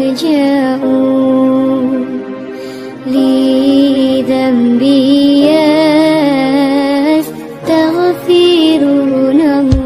أهجأوا لذنبي يستغفرون الله.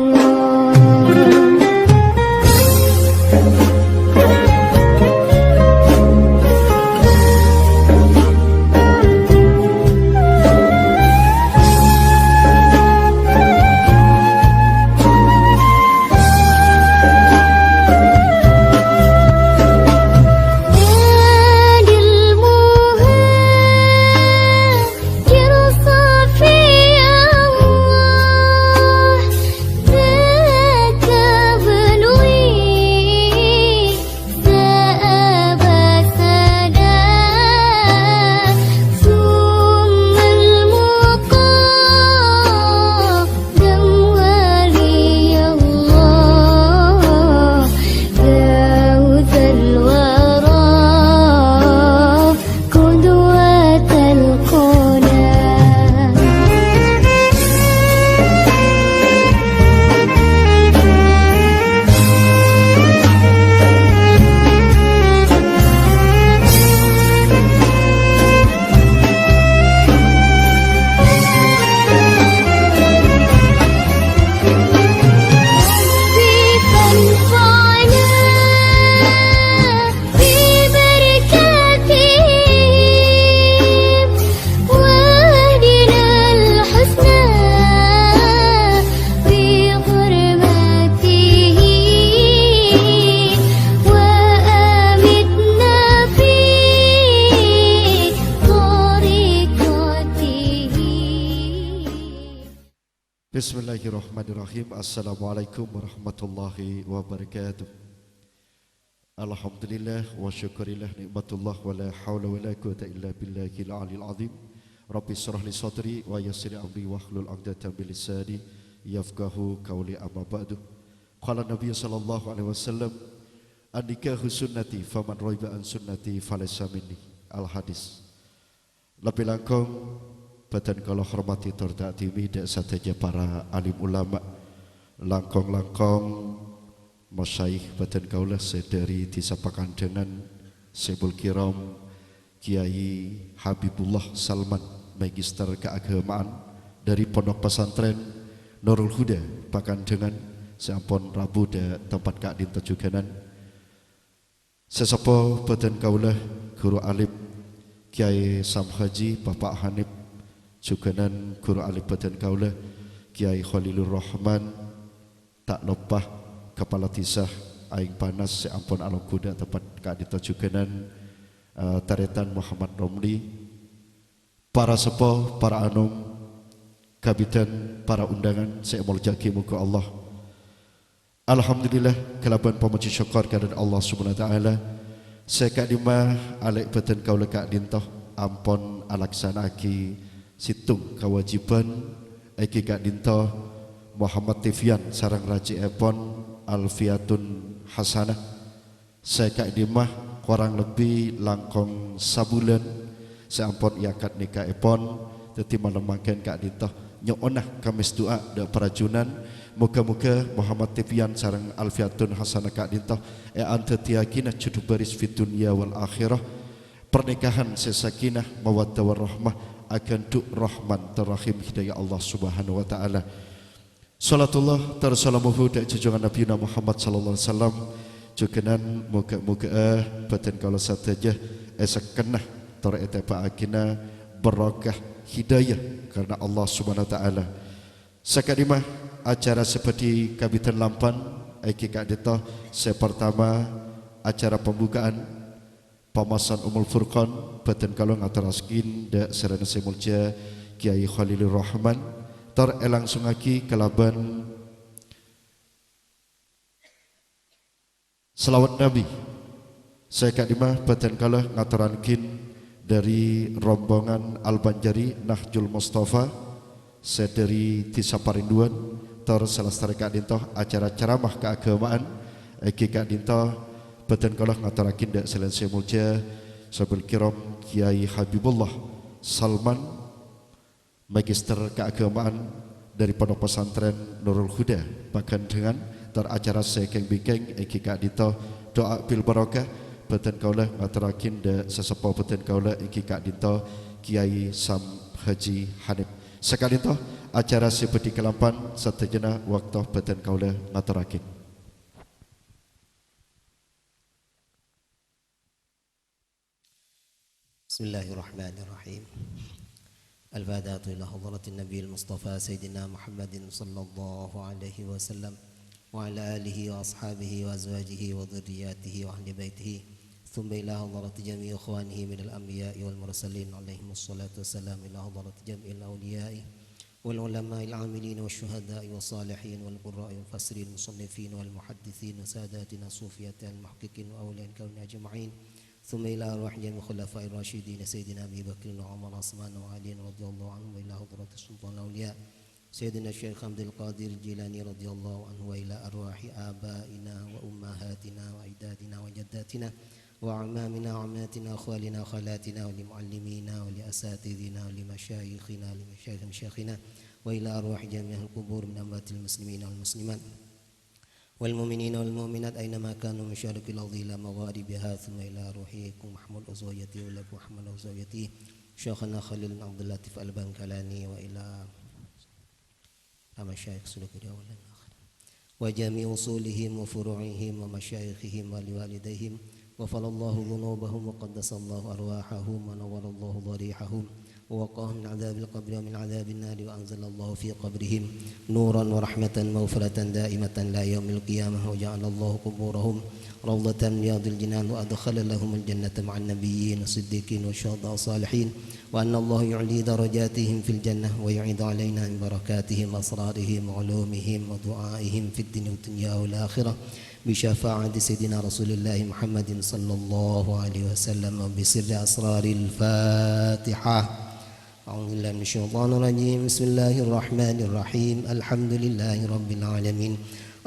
Bismillahirrahmanirrahim. Assalamualaikum warahmatullahi wabarakatuh. Alhamdulillah wa syukurillah nikmatullah wa la hawla wa la quwata illa billahil aliyil azim. Rabbi shrah li sadri wa yassir amri wahlul 'uqdatam min lisani yafqahu qawli amma ba'du. Qala Nabi sallallahu alaihi wasallam, "An-nikahu sunnati faman raiba an sunnati falaysa minni." Al-hadis. Lebih langkung badan kalau hormati tertaati dan sateja para alim ulama langkong-langkong masyaikh badan kaulah sedari disapakan dengan Sebul Kiram Kiai Habibullah Salman Magister Keagamaan dari Pondok Pesantren Nurul Huda pakan dengan seampun Rabu da tempat Kak Dinta Juganan sesepo badan kaulah guru alim Kiai Sam Haji Bapak Hanif Juganan guru alif badan kaulah Kiai Khalilur Rahman tak lupa kepala tisah aing panas seampun alam kuda tempat kadita Juganan taretan Muhammad Romli para sepuh para anum kabitan para undangan saya muljaki muka Allah. Alhamdulillah kelaban pemuji syukur kepada Allah Subhanahu wa taala saya kak dimah alek badan kaulah kak dintoh ampun alaksanaki situng kewajiban Eki Kak Dinto Muhammad Tifian sarang Raji Epon Alfiatun Hasanah saya Kak Dimah kurang lebih langkong sabulan seampun iakat nikah Epon teti malemangkan Kak Dinto nyonah kamis doa da perajunan muka-muka Muhammad Tifian sarang Alfiatun Hasanah Kak Dinto anta tiyakinah cudu baris fit dunya wal akhirah pernikahan sesakinah mawaddah warahmah akan tu rahman terrahim hidayah Allah Subhanahu wa taala. Salatullah tarsalamuhu da junjungan Nabi Muhammad sallallahu alaihi wasallam jukenan muka-muka badan kalau sateja esakenah tor eta paakina barakah hidayah karena Allah Subhanahu wa taala. Sakadimah acara seperti kabitan lampan iki kak deta sepertama acara pembukaan pamasan Umul Furqan badan kalau ngataraskin da serana semulja Kiai Khalilur Rahman tar langsung aki kelaban selawat Nabi saya kak dimah badan kalau ngatarankin dari rombongan Al-Banjari Nahjul Mustafa saya dari Tisaparinduan tar selesai kak dintoh acara ceramah keagamaan iki kak dintoh badan kalah ngatarakin dak selesai mulja Sebul Kiram Kiai Habibullah Salman Magister Keagamaan dari Pondok Pesantren Nurul Huda bahkan dengan teracara sekeng bikeng iki Kak Dito doa bil barokah beten kaulah ngatarakin de sesepuh beten kaulah iki kak dinto Kiai Sam Haji Hanif. Sekali toh acara seperti kelampan satejana waktu beten kaulah ngatarakin. Bismillahirrahmanirrahim. Al-Fatihah ila hadratin Nabi al-Mustafa Sayyidina Muhammadin sallallahu alaihi wasallam wa ala alihi wa ashabihi wa azwajihi wa dhurriyyatihi wa ahli baitihi thumma ila hadrati jami'i ikhwanihi min al-anbiya'i wal mursalin alaihim assalatu wassalam ila hadrati jami'il awliya'i wal ulama'il 'amilin wasyuhada'i wassalihin wal qurra'i wal fasirin musannifin wal muhaddithin wa sadatina sufiyatil muhaqqiqin wa awliya'i kauni ajma'in ثم إلى أرواح جميع الخلفاء الراشدين سيدنا أبي بكر وعمر وعثمان وعلي رضي الله عنهم وإلى حضرة السلطان الأولياء سيدنا الشيخ عبد القادر الجيلاني رضي الله عنه وإلى أرواح آبائنا وأمهاتنا وأجدادنا وجداتنا وأعمامنا وعماتنا وأخوالنا وخالاتنا ولمعلمينا ولأساتذتنا ولمشايخنا ولمشايخ مشايخنا وإلى أرواح جميع القبور من أموات المسلمين والمسلمات والمؤمنين والمؤمنات أينما كانوا من شرق الأرض إلى مغاربها ثم إلى روحكم محمد وزوجته ولكم محمد وزوجته شيخنا خليل بن عبد اللطيف البنكلاني وإلى مشايخ سلوك الأول وجميع أصولهم وفروعهم ومشايخهم ولوالديهم غفر الله ذنوبهم وقدس الله أرواحهم ونور الله ضريحهم ووقاهم من عذاب القبر ومن عذاب النار وأنزل الله في قبرهم نورا ورحمة مغفرة دائمة لا يوم القيامة وجعل الله قبورهم روضة من رياض الجنان وأدخل لهم الجنة مع النبيين والصديقين والشهداء والصالحين وأن الله يعلي درجاتهم في الجنة ويعيد علينا من بركاتهم وأسرارهم وعلومهم ودعائهم في الدنيا والآخرة بشفاعة سيدنا رسول الله محمد صلى الله عليه وسلم وبسر أسرار الفاتحة. أعوذ بالله من الشيطان الرجيم. بسم الله الرحمن الرحيم. الحمد لله رب العالمين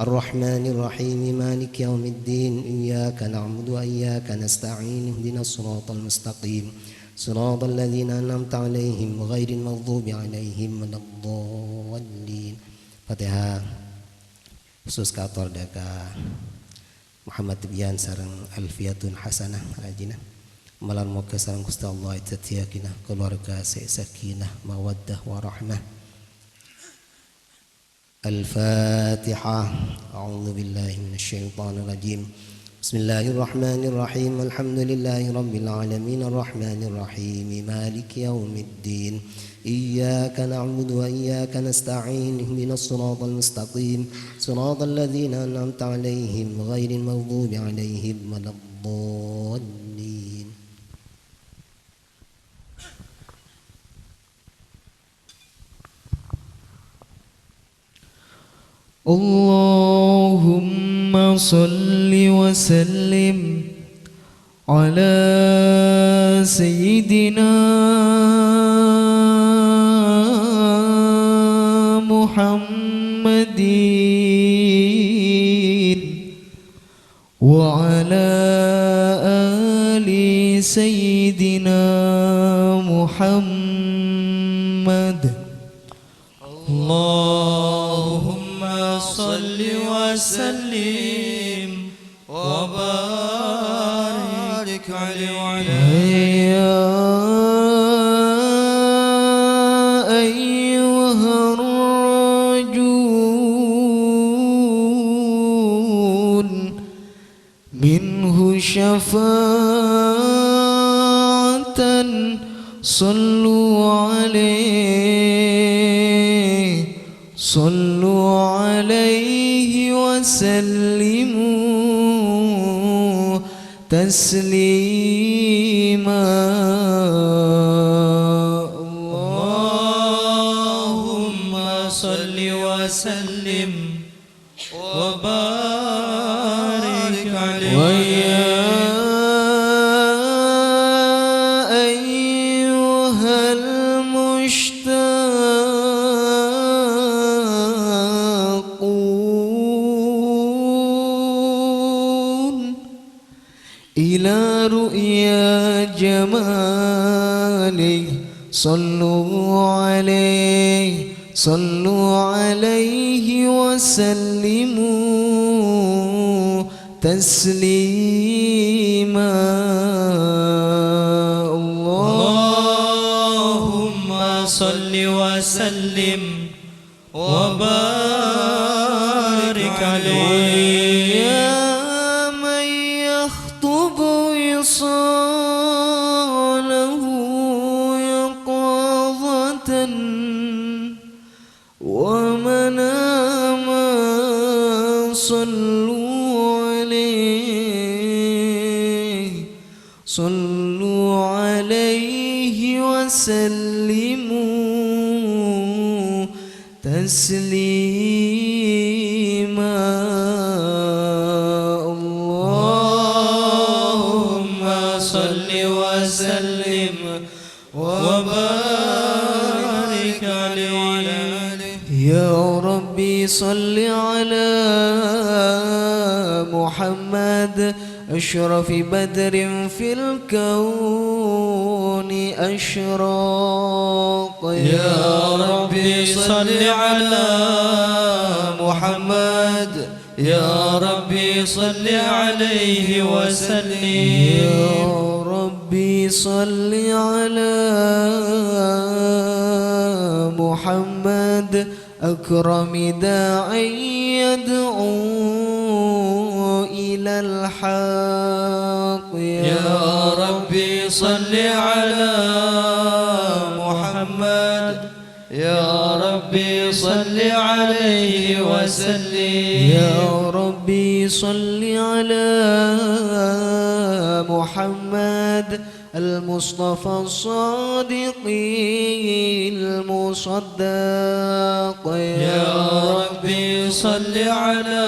الرحمن الرحيم مالك يوم الدين إياك نعبد وإياك نستعين اهدنا الصراط المستقيم صراط الذين أنعمت عليهم غير المغضوب عليهم ولا الضالين. Fatihah. Khusus kator daka Muhammad Tibian sareng Alfiyatun Hasanah rajina malan moga sareng Gusti Allah tatiakina keluarga sakinah mawaddah warahmah. Al-Fatihah. A'udzu billahi minasyaitonir rajim. Bismillahirrahmanirrahim. Alhamdulillahi rabbil alamin arrahmanir rahim maliki yaumiddin. إياك نعبد وإياك نستعين اهدنا الصراط المستقيم صراط الذين أنعمت عليهم غير المغضوب عليهم ولا الضالين. اللهم صل وسلم على سيدنا محمد وعلى آل سيدنا محمد. اللهم صل وسلم وبارك عليه وعلى شفاعة صلوا عليه وسلموا تسليما. اللهم صل وسلم وبارك عليه إلى رؤيا جماله صلوا عليه وسلموا تسليما. اللهم صل وسلم وبارك عليه يا من يخطب وصاله يقظة ومناما صلوا عليه وسلموا تسليما اللهم صل وسلم وبارك عليه يا ربي صل على محمد أشرف بدر في الكون أشراق يا ربي صل على محمد يا ربي صل عليه وسلم يا ربي صل على محمد أكرم داع يدعو إلى الحق يا ربي صل على محمد يا ربي صل عليه وسلم يا ربي صل على محمد المصطفى الصادق المصدق يا ربي صل على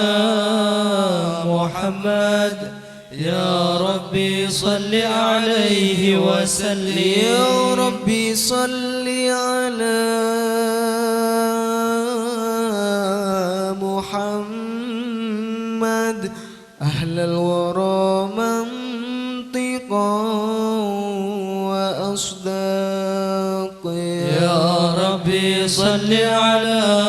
محمد يا ربي صل عليه وسلم يا ربي صل على محمد أهل الورى منطقا وأصداق يا ربي صل على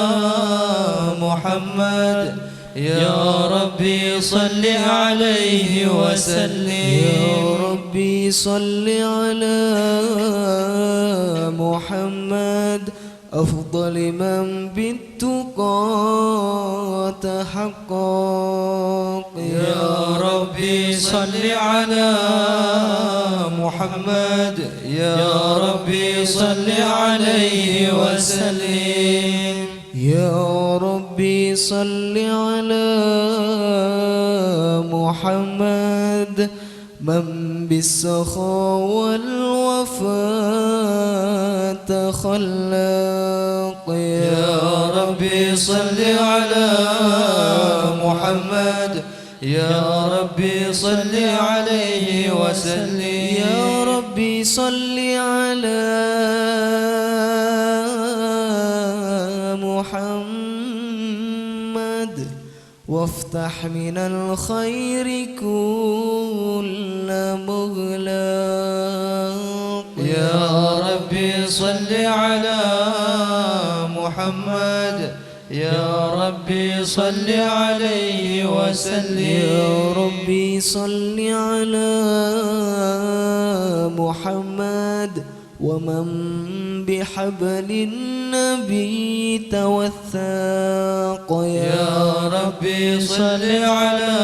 محمد يا ربي صل عليه وسلم يا ربي صل على محمد أفضل من بالتقى تحقق يا ربي صل على محمد يا ربي صل عليه وسلم يا ربي صل على محمد من بالسخاء والوفاء تخلق يا ربي صل على محمد يا ربي صل عليه وسلم يا ربي صل على محمد وافتح من الخير كل مغلاق يا ربي صل على محمد يا ربي صل عليه وسلم يا ربي صل على محمد ومن بحبل النبي توثاق يا ربي صل على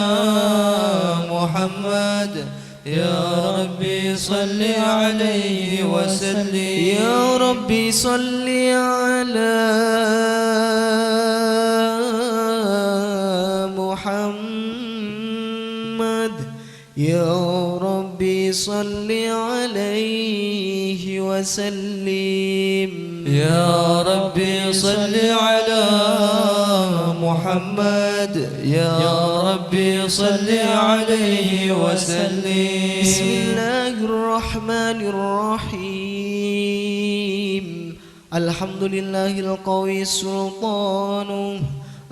محمد يا ربي صل عليه وسلم يا ربي صل على محمد يا ربي صل عليه وسلم يا ربي صل على محمد يا ربي صل عليه وسلم بسم الله الرحمن الرحيم الحمد لله القوي السلطان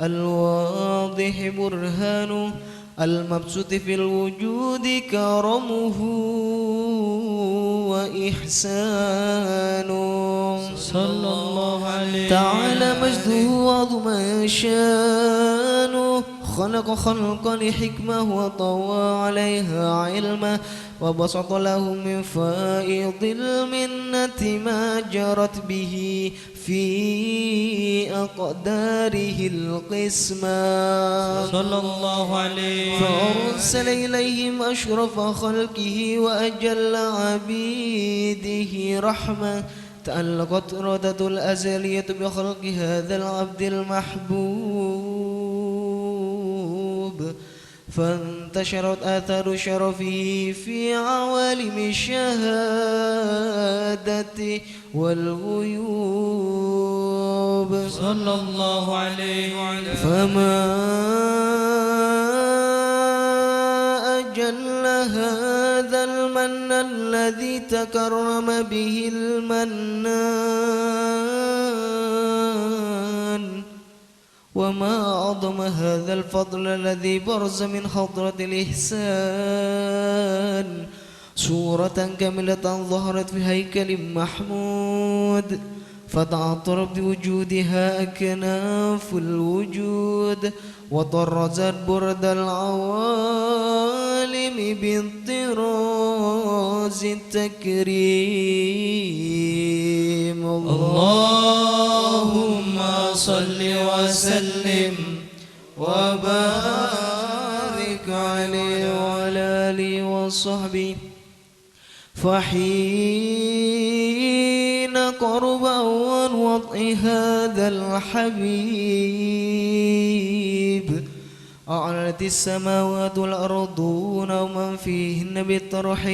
الواضح برهانه المبسوط في الوجود كرمه وإحسانه صلى الله عليه تعالى مجده وعظم شانه وخلق خلقا لحكمة وطوى عليها علمه وبسط له من فائض المنة ما جرت به في أقداره القسمة صلى الله عليه فأرسل إليهم أشرف خلقه وأجل عبيده رحمة تعلقت إرادة الأزلية بخلق هذا العبد المحبوب فانتشرت آثار شرفه في عوالم الشهادة والغيوب صلى الله عليه وعلى فما أجل هذا المن الذي تكرم به المنان وما أعظم هذا الفضل الذي برز من حضرة الإحسان صورة كاملة ظهرت في هيكل محمود فتعطرت بوجودها أكناف الوجود وطرزت برد العوالم بالطراز التكريم اللهم صل وسلم وبارك عليه وعلى آله وصحبه فحين قرب أول وطئ هذا الحبيب أعلنت السماوات والأرضون ومن فيهن بالترحيب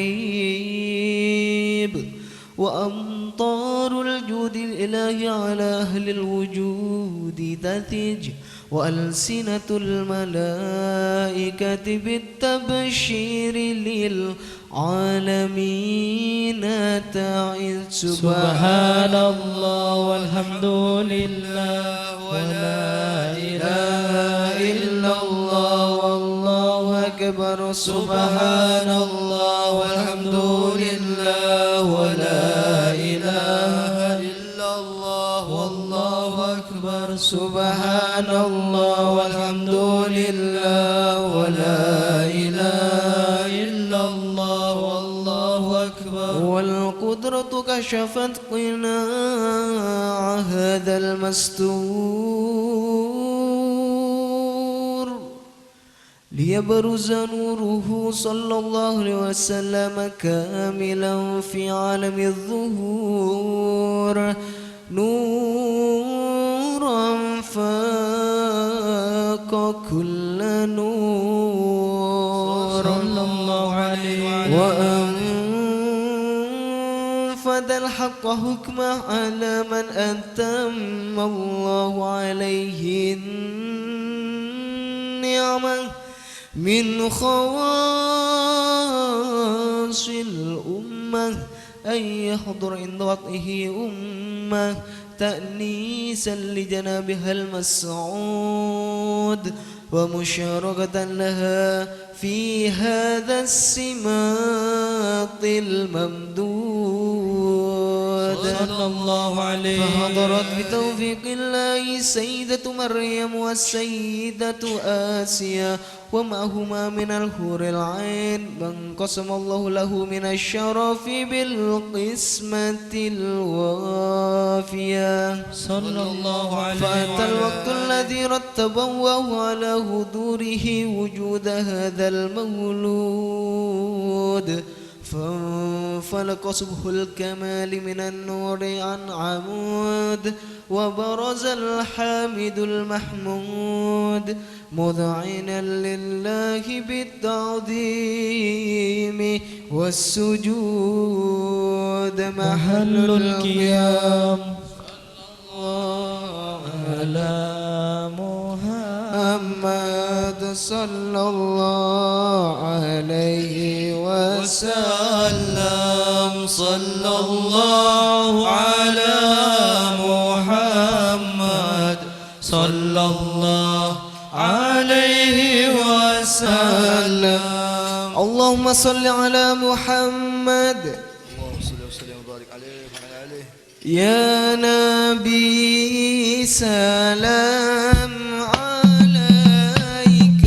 وأمطار الجود الإلهي على أهل الوجود تثج وألسنة الملائكة بالتبشير للعالمين تعز سبحان الله والحمد لله ولا إله إلا الله والله أكبر سبحان الله والحمد لله ولا إله إلا الله والله أكبر سبحان الله والحمد لله ولا إله إلا الله والله أكبر والقدرة كشفت قناع هذا المستور ليبرز نوره صلى الله عليه وسلم كاملا في عالم الظهور نورا فاق كل نور صلى الله عليه وأنفذ الحق حكمه على من أتم الله عليه النعمة من خواص الأمة أن يحضر عند وطئه أمة تأنيسا لجنابها المسعود ومشاركة لها في هذا السماط الممدود صلى الله عليه فحضرت بتوفيق الله السيدة مريم والسيدة آسيا ومعهما من الحور العين من قسم الله له من الشرف بالقسمة الوافية صلى الله عليه فأتى الوقت الذي رتب الله على هدوره وجود هذا المولود فانفلق صبح الكمال من النور عن عمود وبرز الحامد المحمود مذعنا لله بالتعظيم والسجود محل القيام على محمد صلى الله عليه وسلم صلى الله على محمد صلى الله عليه وسلم اللهم صل على محمد يا نبي سلام عليك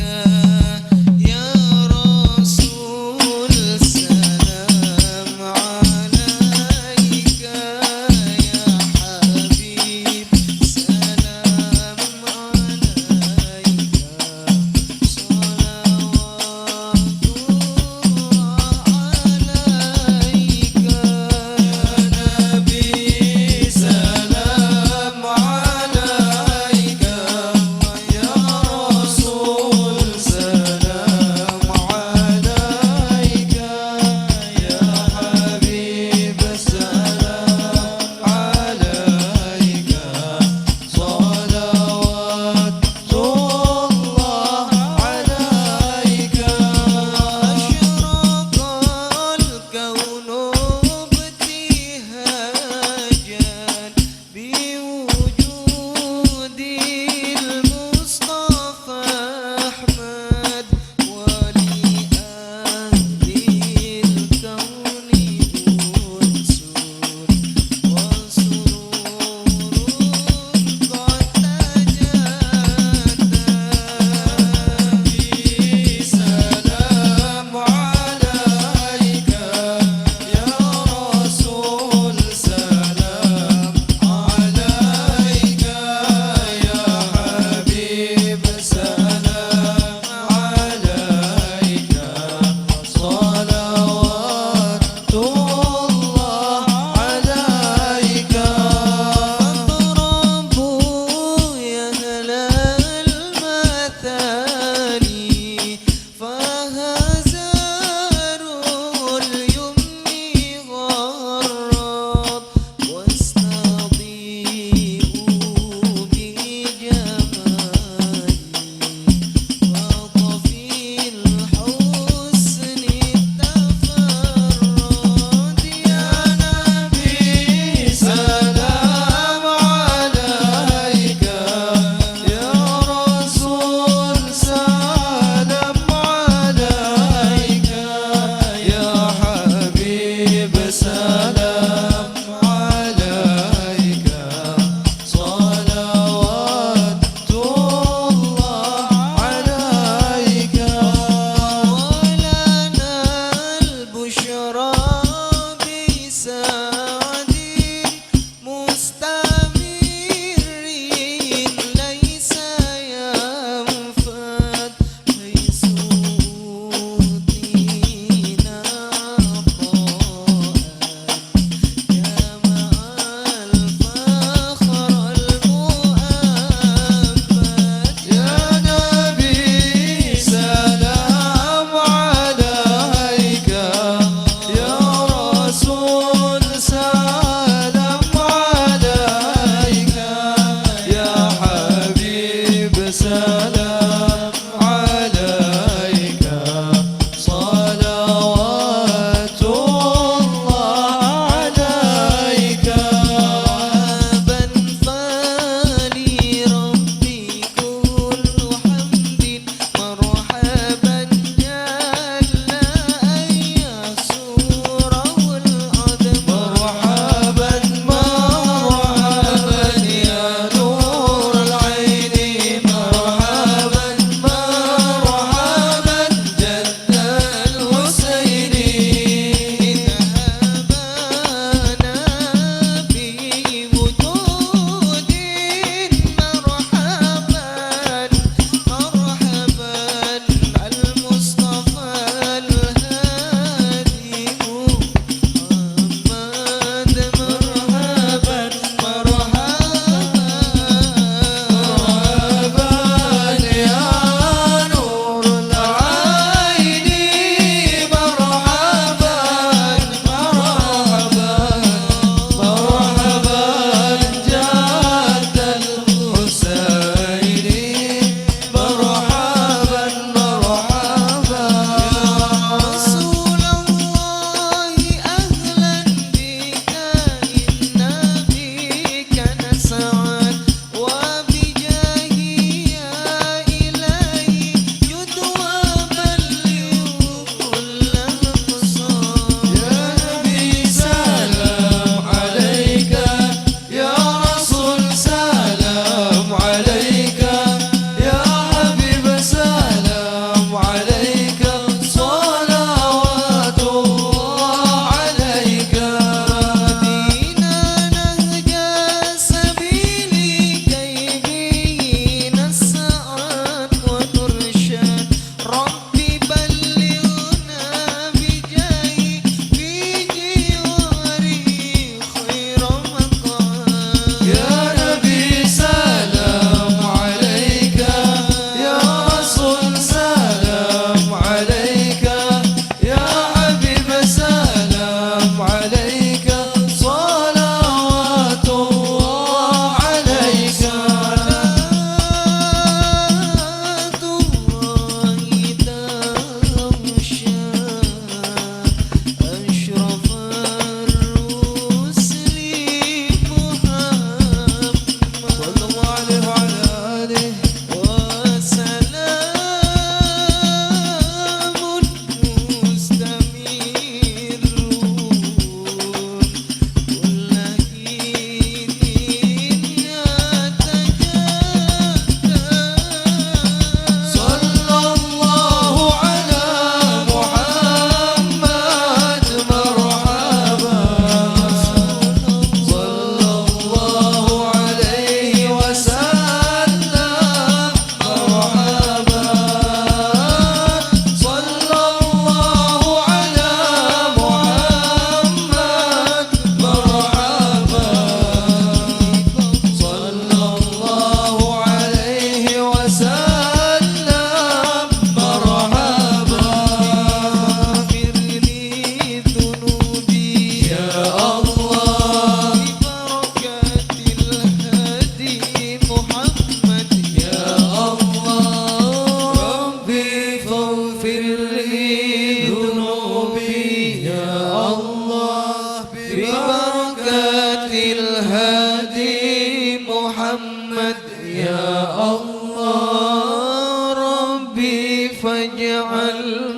فاجعل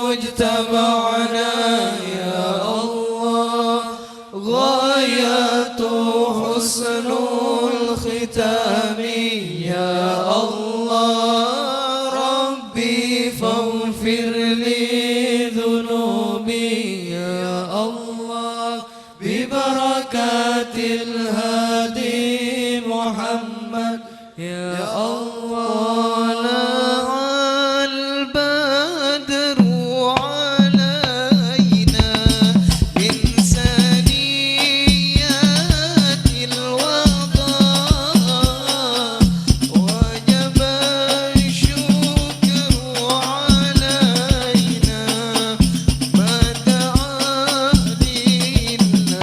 مجتمعنا يا الله غاية حسن الختام يا الله ربي فاغفر لي ذنوبي يا الله ببركات الهادي محمد يا الله البدر علينا من ثنيات الوضاء وجب الشكر علينا ما دعا لله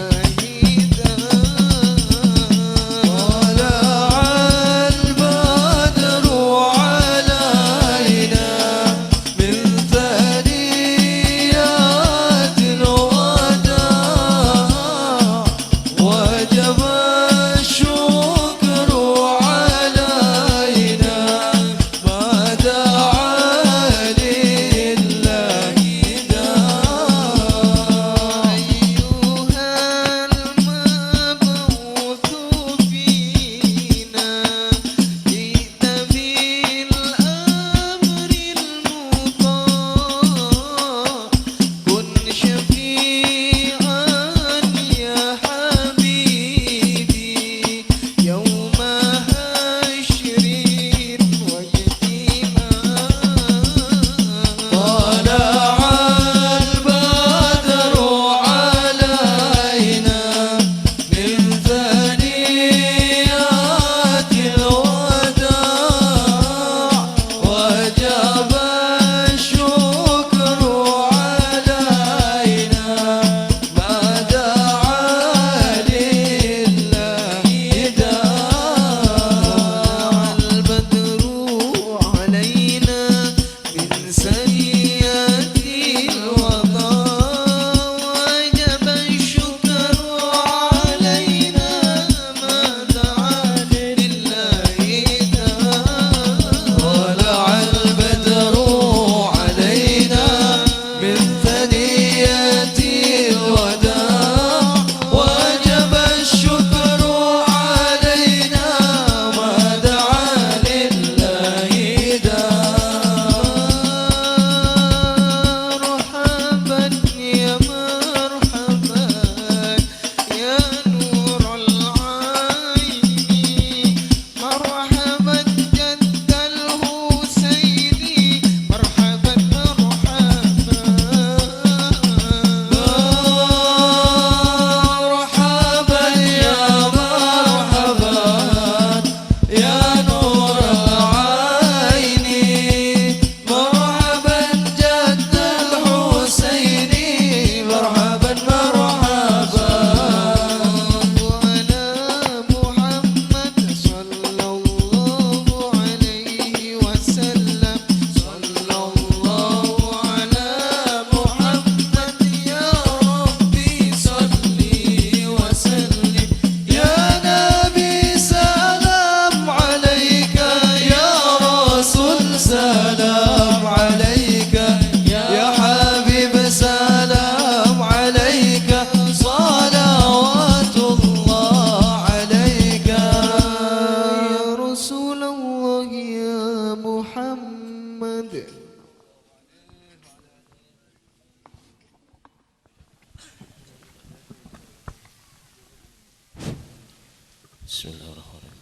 Bismillahirrahmanirrahim.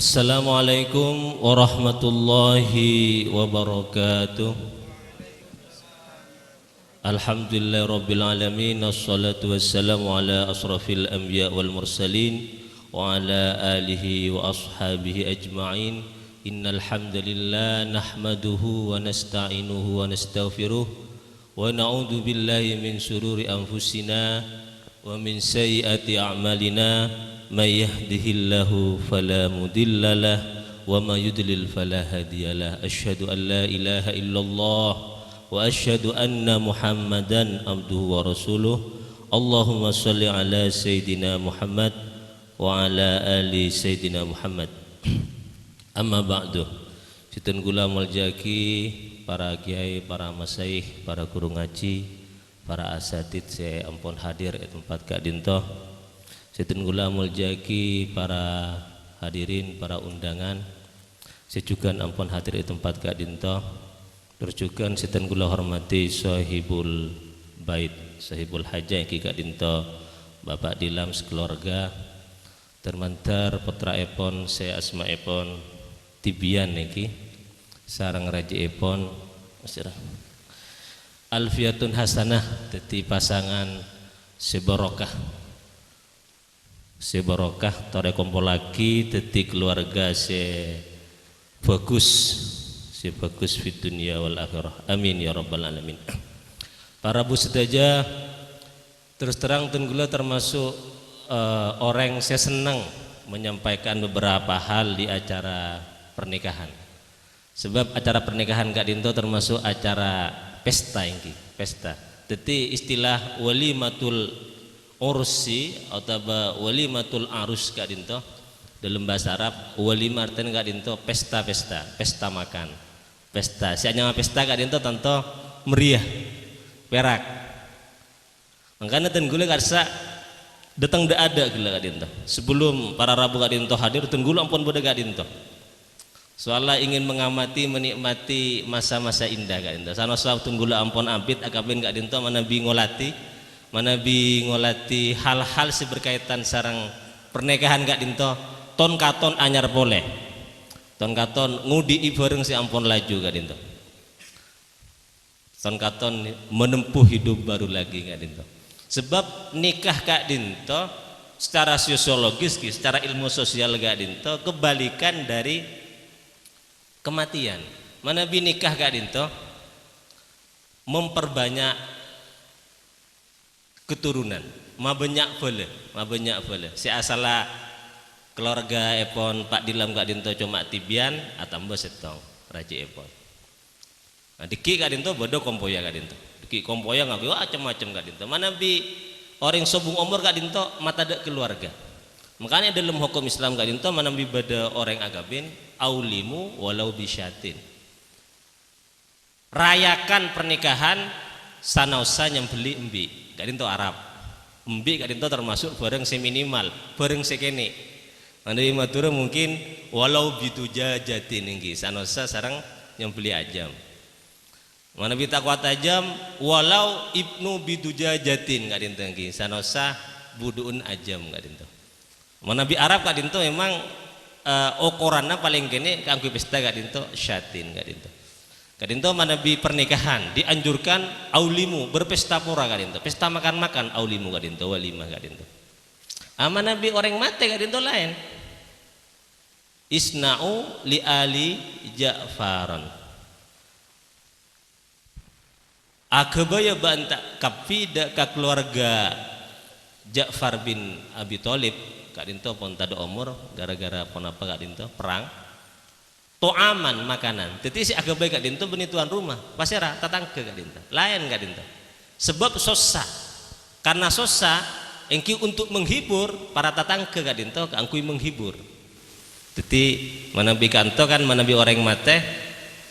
Assalamualaikum warahmatullahi wabarakatuh. Alhamdulillahirabbil alamin, wassalatu wassalamu ala asrafil anbiya wal mursalin wa ala alihi wa ashabihi ajma'in. Innal hamdalillah nahmaduhu wa nasta'inuhu wa nastaghfiruh wa na'udzu billahi min shururi anfusina wa min sayyiati a'malina. May yahdihillahu fala mudhillalah wa may yudlil fala hadiyalah. Asyhadu an la ilaha illallah wa asyhadu anna Muhammadan abduhu wa rasuluh. Allahumma shalli ala sayyidina Muhammad wa ala ali sayyidina Muhammad. Amma ba'du. Sinten kula muljaki para kiai, para masaih, para guru ngaji, para asatid saya ampun hadir di tempat Kak Dinto. Sinten kula muljaki para hadirin, para undangan. Saya juga ampun hadir di tempat Kak Dinto. Terus juga sinten kula hormati sahibul bait, sahibul hajah iki Kak Dinto, Bapak Dilam sekeluarga. Termantar putra epon saya asma epon Tibian niki sarang raja epon Alfiatun Hasanah dadi pasangan sebarokah tore kumpul lagi dadi keluarga bagus fi dunia wal akhirah, amin ya rabbal alamin. Para bu sedaja, terus terang tenggula termasuk orang saya senang menyampaikan beberapa hal di acara pernikahan. Sebab acara pernikahan Kak Dinto termasuk acara pesta ini, pesta. Jadi istilah walimatul ursi atau walimatul arus Kak Dinto dalam bahasa Arab, walimah artinya Kak Dinto pesta makan. Pesta, siapa pesta Kak Dinto tentu meriah, perak. Makanya tenggule karsa datang dah ada gila Kak Dinto. Sebelum para Rabu Kak Dinto hadir, tunggu ampun bodoh Kak Dinto. Soalnya ingin mengamati, menikmati masa-masa indah Kak Dinto. Sana sahab tunggu ampun abid akabin Kak Dinto mana bi ngolati hal-hal seberkaitan sarang pernikahan Kak Dinto. Ton katon anyar boleh. Ton katon ngudi bareng si ampun laju Kak Dinto. Ton katon menempuh hidup baru lagi Kak Dinto. Sebab nikah Kak Dinto secara sosiologis, secara ilmu sosial Kak Dinto kebalikan dari kematian. Mana bi nikah Kak Dinto memperbanyak keturunan, mabanyak boleh. Si asala keluarga epon Pak Dilam Kak Dinto cuma Tibian atau mbok setong raja epon. Nah diki Kak Dinto bodoh kompoya Kak Dinto. Ki kompoya ngaku macam-macam Kak Dinto. Mana bi orang sobung umur Kak Dinto mata dek keluarga. Makanya dalam hukum Islam Kak Dinto mana bi bada orang agabin aulimu walau bisyatin. Rayakan pernikahan sanausa nyembeli embi. Kak Dinto Arab. Embi Kak Dinto termasuk bareng seminimal, bareng sekene. Mana bi matura mungkin walau bituja jatin nggih sanausa sareng nyembeli ajam. Mana bita kuat tajam walau ibnu biduja jatin Kak Dinto nggih sanosa buduun ajam Kak Dinto. Mana bi Arab Kak Dinto memang ukurannya paling kene kanggo pesta Kak Dinto syatin Kak Dinto. Kak Dinto mana bi pernikahan dianjurkan aulimu berpesta pura Kak Dinto. Pesta makan-makan aulimu Kak Dinto, walimah Kak Dinto. Mana bi orang mate Kak Dinto lain. Isna'u li ali Ja'faran. Akabaya banta kapida ka keluarga Ja'far bin Abi Thalib Kak Dinto pun tada umur gara-gara pon apa Kak Dinto perang to'aman makanan. Jadi si akabaya Kak Dinto beni tuan rumah pasera tatangke Kak Dinto lain Kak Dinto sebab sosa karena sosa engki untuk menghibur para tatangke Kak Dinto angkui menghibur. Jadi mana bi kanto kan mana bi orang mate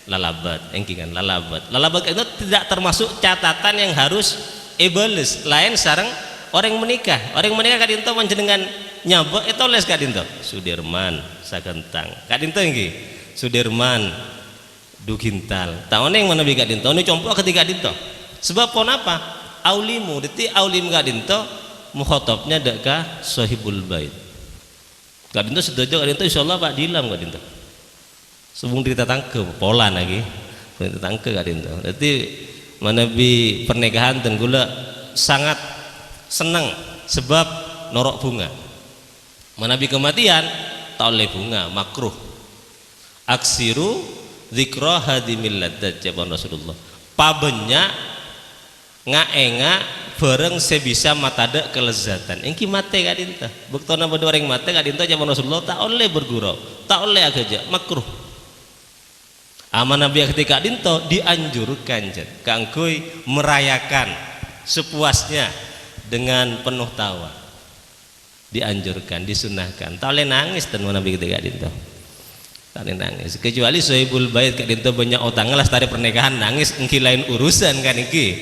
lalabat, engkingan lalabat itu tidak termasuk catatan yang harus ebeles lain sareng orang menikah Kak Dinto panjenengan nyabok itu les Kak Dinto Sudirman sagentang Kak Dinto nggih Sudirman dugintal tahun yang mana bi Kak Dinto ini compok ketika Dinto sebab pon apa aulimu deti aulim Kak Dinto mukhotobnya deka sahibul bait Kak Dinto sedojo Kak Dinto insyaallah Pak Dilam Kak Dinto sebelum ditatang ke pola lagi ditatang ke Kak Dinto. Jadi mana bi pernikahan tenggula sangat senang sebab norok bunga. Mana bi kematian tak oleh bunga makruh. Aksiru dzikra hadimil ladzat jaban Rasulullah. Pabenya ngaenga bareng sebisa matada kelezatan. Engki mate Kak Dinto. Buktona pada orang mate Kak Dinto jaban Rasulullah tak oleh bergurau, tak oleh agaja makruh. Amanah biak ketika Dinto dianjurkan kangkui merayakan sepuasnya dengan penuh tawa dianjurkan disunahkan tak boleh nangis dan mana ketika Dinto Kak nangis. Kecuali sohibul bait Kak dinto banyak utang lah tari pernikahan nangis engki lain urusan kan iki.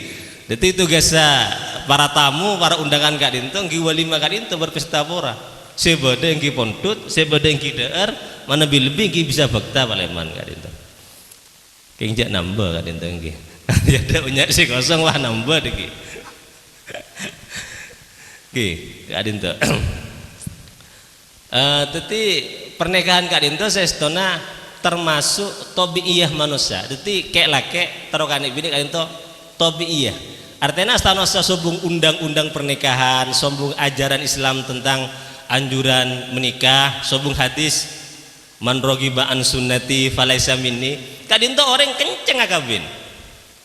Jadi tugasnya para tamu, para undangan Kak dinto engki walima Kak dinto berpesta pora. Sebada engki pontut, sebada engki daar, mana lebih engki bisa bakta Paleman Kak dinto. Kenjak nambah Kak dinto engki. Ya ada banyak sih kosong wah nambah iki. Oke, Kak dinto. Teti pernikahan Kak dinto sestona termasuk tobiiyah manusia. Teti kek lake taruh bini Kak dinto tobiiyah. Artinya astanosa sombong undang-undang pernikahan, sombong ajaran Islam tentang anjuran menikah, sombong hadis man rogiba an sunnati falaisa minni. Kak dinto orang kenceng akabin.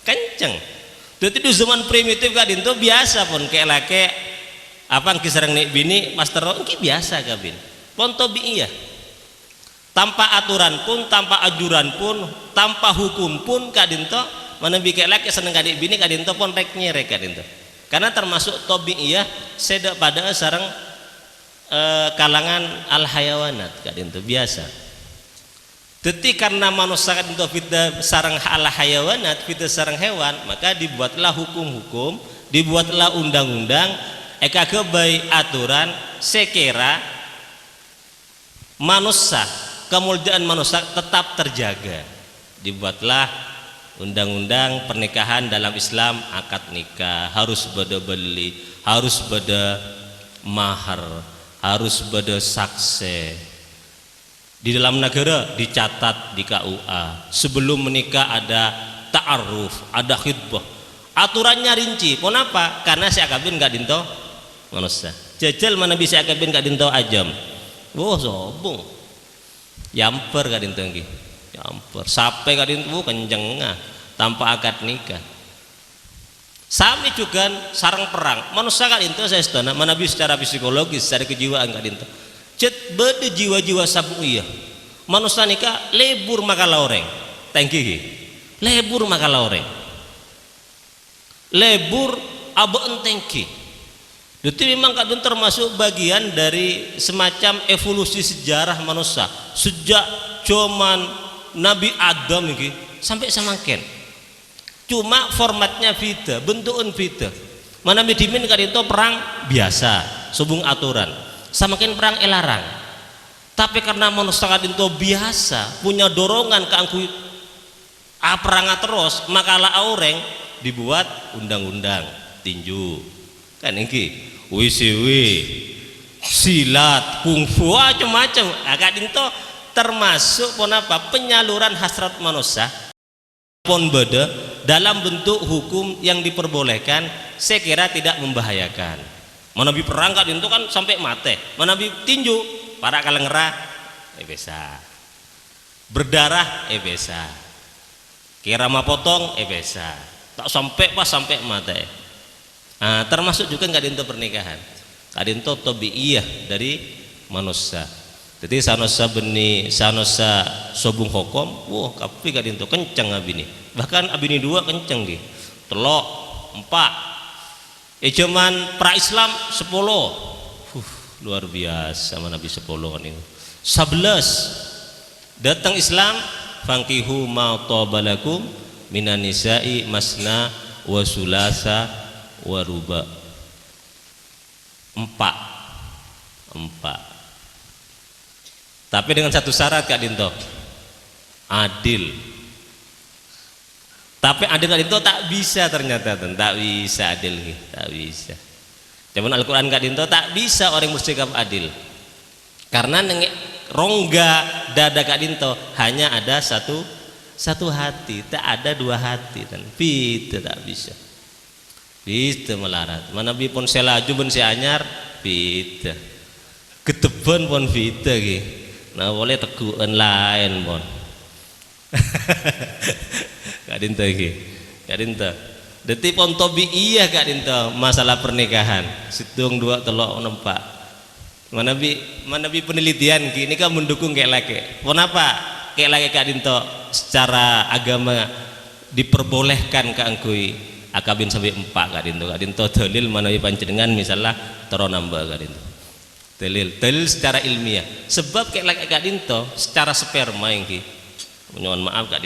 Kenceng. Teti di zaman primitif Kak dinto biasa pun kek lake apa engki sareng nek bini master engki biasa kabin pon tobiiyah tanpa aturan pun tanpa ajuran pun tanpa hukum pun Kak dinto mana bikek laki seneng kadik bini Kak dinto pon rek nyerek Kak dinto karena termasuk tobiiyah sedek pada sareng kalangan al hayawanat Kak dinto biasa teti karena manusia Kak dinto fitah sareng al hayawanat fitah sareng hewan maka dibuatlah hukum-hukum dibuatlah undang-undang eka kebai aturan sekira manusia kemuliaan manusia tetap terjaga dibuatlah undang-undang pernikahan dalam Islam akad nikah harus beda beli harus beda mahar harus beda sakse di dalam negara dicatat di KUA sebelum menikah ada ta'aruf ada khidbah aturannya rinci pun apa karena si akabin gak dinto manusia jajal mana bisa akabin Kak dinto ajam wah sombong yamper Kak dinto nggih yamper sampai Kak dinto kenceng tanpa akad nikah sami juga sarang perang manusia Kak dinto saya setana mana bisa secara psikologis secara kejiwaan Kak dinto cet beda jiwa-jiwa sabu iya manusia nikah lebur maka loreng tangki lebur maka loreng lebur abu entengki itu memang Kak dinto termasuk bagian dari semacam evolusi sejarah manusia sejak zaman Nabi Adam ini sampai semakin cuma formatnya beda bentukan beda mana dimin Kak dinto perang biasa subung aturan semakin perang elarang tapi karena manusia Kak dinto biasa punya dorongan ke angku perang terus makalah aureng dibuat undang-undang tinju kan ini wisiwi silat kungfu macam-macam Kak dinto termasuk pun apa penyaluran hasrat manusia pun beda dalam bentuk hukum yang diperbolehkan saya kira tidak membahayakan mana bi perang Kak dinto kan sampai mate mana bi tinju para kalengerah bisa berdarah bisa kira potong bisa tak sampai pas sampai mate termasuk juga Kak dinto pernikahan Kak dinto tobiiyah dari manusia jadi sanosa beni sanosa sobung hokom wah tapi Kak dinto kenceng abini bahkan abini dua kenceng gitu telok 4 cuman pra Islam 10 luar biasa mana bisa 10 kan itu 11 datang Islam fankihu ma tabalakum minan nisa'i masna wa sulasa waruba 4 tapi dengan satu syarat Kak dinto adil tapi adil Kak dinto tak bisa ternyata tak bisa adil tak bisa cuman Al-Quran Kak dinto tak bisa orang bersikap adil karena rongga dada Kak dinto hanya ada satu hati tak ada dua hati dan itu tak bisa bisa melarat mana bi pun selaju pun si anyar beda keteban pun beda gitu nah boleh teguhan lain pun Kak dinto gitu Kak dinto detik pun tobiiyah Kak dinto masalah pernikahan situng 2 telok 4 mana bi penelitian ini kan mendukung kayak laki pun apa kayak laki Kak dinto secara agama diperbolehkan keangkui akabin sampai 4 Kak dinto dalil manawi panjenengan misalnya tero nambah Kak dinto dalil secara ilmiah. Sebab kayak laki Kak Dinto secara sperma ini, mohon maaf Kak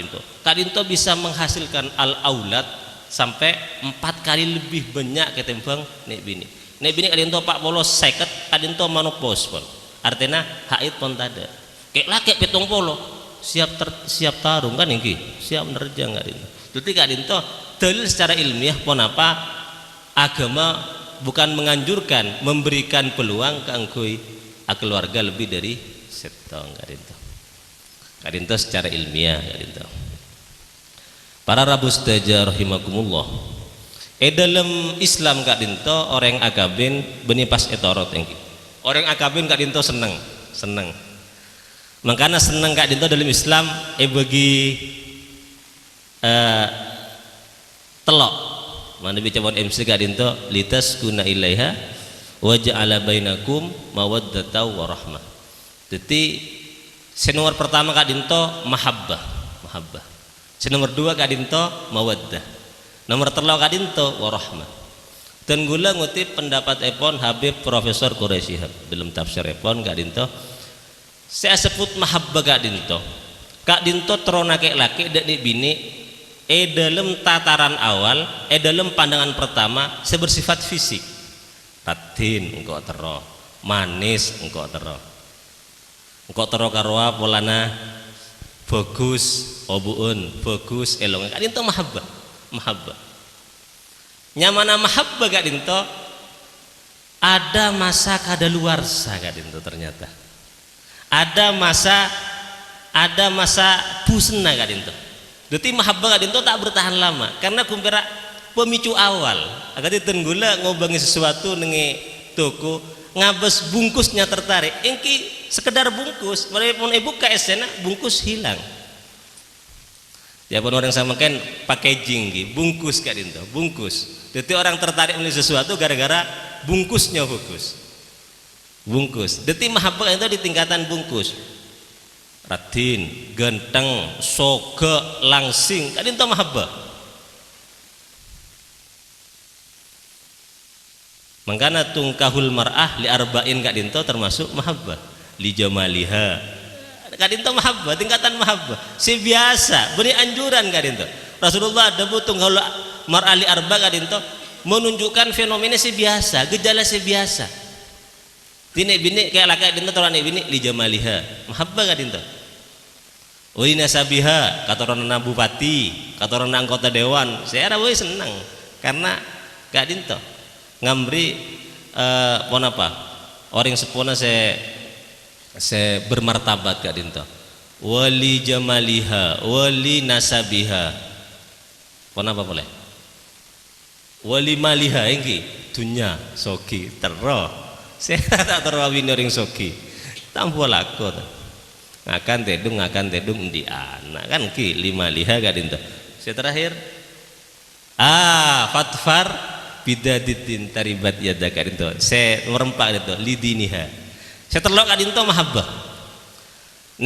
Dinto bisa menghasilkan al-aulad sampai 4 kali lebih banyak ketimbang nek bini. Nek bini Kak Dinto 40 Kak Dinto menopause pun. Artinya haid pun tada. Kayak laki 70 siap tarung kan ini, siap nerjang Kak Dinto. Jadi Kak Dinto dalil secara ilmiah pun apa agama bukan menganjurkan, memberikan peluang ke angkui keluarga lebih dari setong Kak Dinto. Kak Dinto secara ilmiah Kak Dinto. Para rabu sedaja rahimakumullah. Dalam Islam Kak Dinto orang akabin beni pas etorot engki. Orang akabin Kak Dinto seneng. Makanya seneng Kak Dinto dalam Islam bagi telok. Mana bicara MC Kak Dinto litas kuna ilaiha wa ja'ala bainakum mawaddata wa rahmah. Jadi nomor pertama Kak Dinto mahabbah. Nomor 2 Kak Dinto mawaddah. Nomor 3 Kak Dinto wa rahmah. Dan gula ngutip pendapat Epon Habib Profesor Quraisy dalam tafsir Epon Kak Dinto. Saya sebut mahabbah Kak Dinto. Kak Dinto terona kayak laki dan bini dalam tataran awal, dalam pandangan pertama saya bersifat fisik. Ratin engkau tero, manis engkau tero karwa polana bagus, obuun bagus, elong. Kak Dinto mahabbah. Nyamana mahabbah Kak Dinto ada masa kadaluarsa Kak Dinto ternyata. Ada masa pusna Kak Dinto. Jadi mahabbah Kak Dinto tak bertahan lama karena kumpira pemicu awal. Agar ditenggula ngobangi sesuatu nengi toko ngabes bungkusnya tertarik. Engki sekedar bungkus, walaupun ibu KSN bungkus hilang. Ya pun orang sama kan packaging bungkus Kak Dinto, bungkus. Jadi orang tertarik melihat sesuatu gara-gara bungkusnya fokus. Bungkus. Jadi mahabbah itu di tingkatan bungkus. Ratin, ganteng, soge, langsing, Kak Dinto mahabbah. Mangkana tungkahul mar'ah li arba'in Kak Dinto termasuk mahabbah. Li jamaliha. Kak Dinto mahabbah, tingkatan mahabbah. Sebiasa, beri anjuran Kak Dinto. Rasulullah ada tungkahul mar'ah li arba' Kak Dinto menunjukkan fenomena sebiasa, gejala sebiasa. Bini kayak laki Kak Dinto terane bini li jamaliha. Mahabbah Kak Dinto. Wali nasabiha kata orang bupati, kata orang anggota dewan, saya rawi senang karena Kak Dinto ngamri pon apa orang sepona saya bermartabat Kak Dinto. Wali jamaliha, wali nasabiha, pon apa boleh? Wali maliha engki dunya soki terro, saya tak terwawi orang soki, tampo laku. Ngakan tedung di anak kan ki 5 liha Kak Dinto. Saya terakhir fatfar bidaditin taribat yada Kak Dinto. Saya nomor 4 Dinto lidiniha. Saya terlok Kak Dinto mahabbah.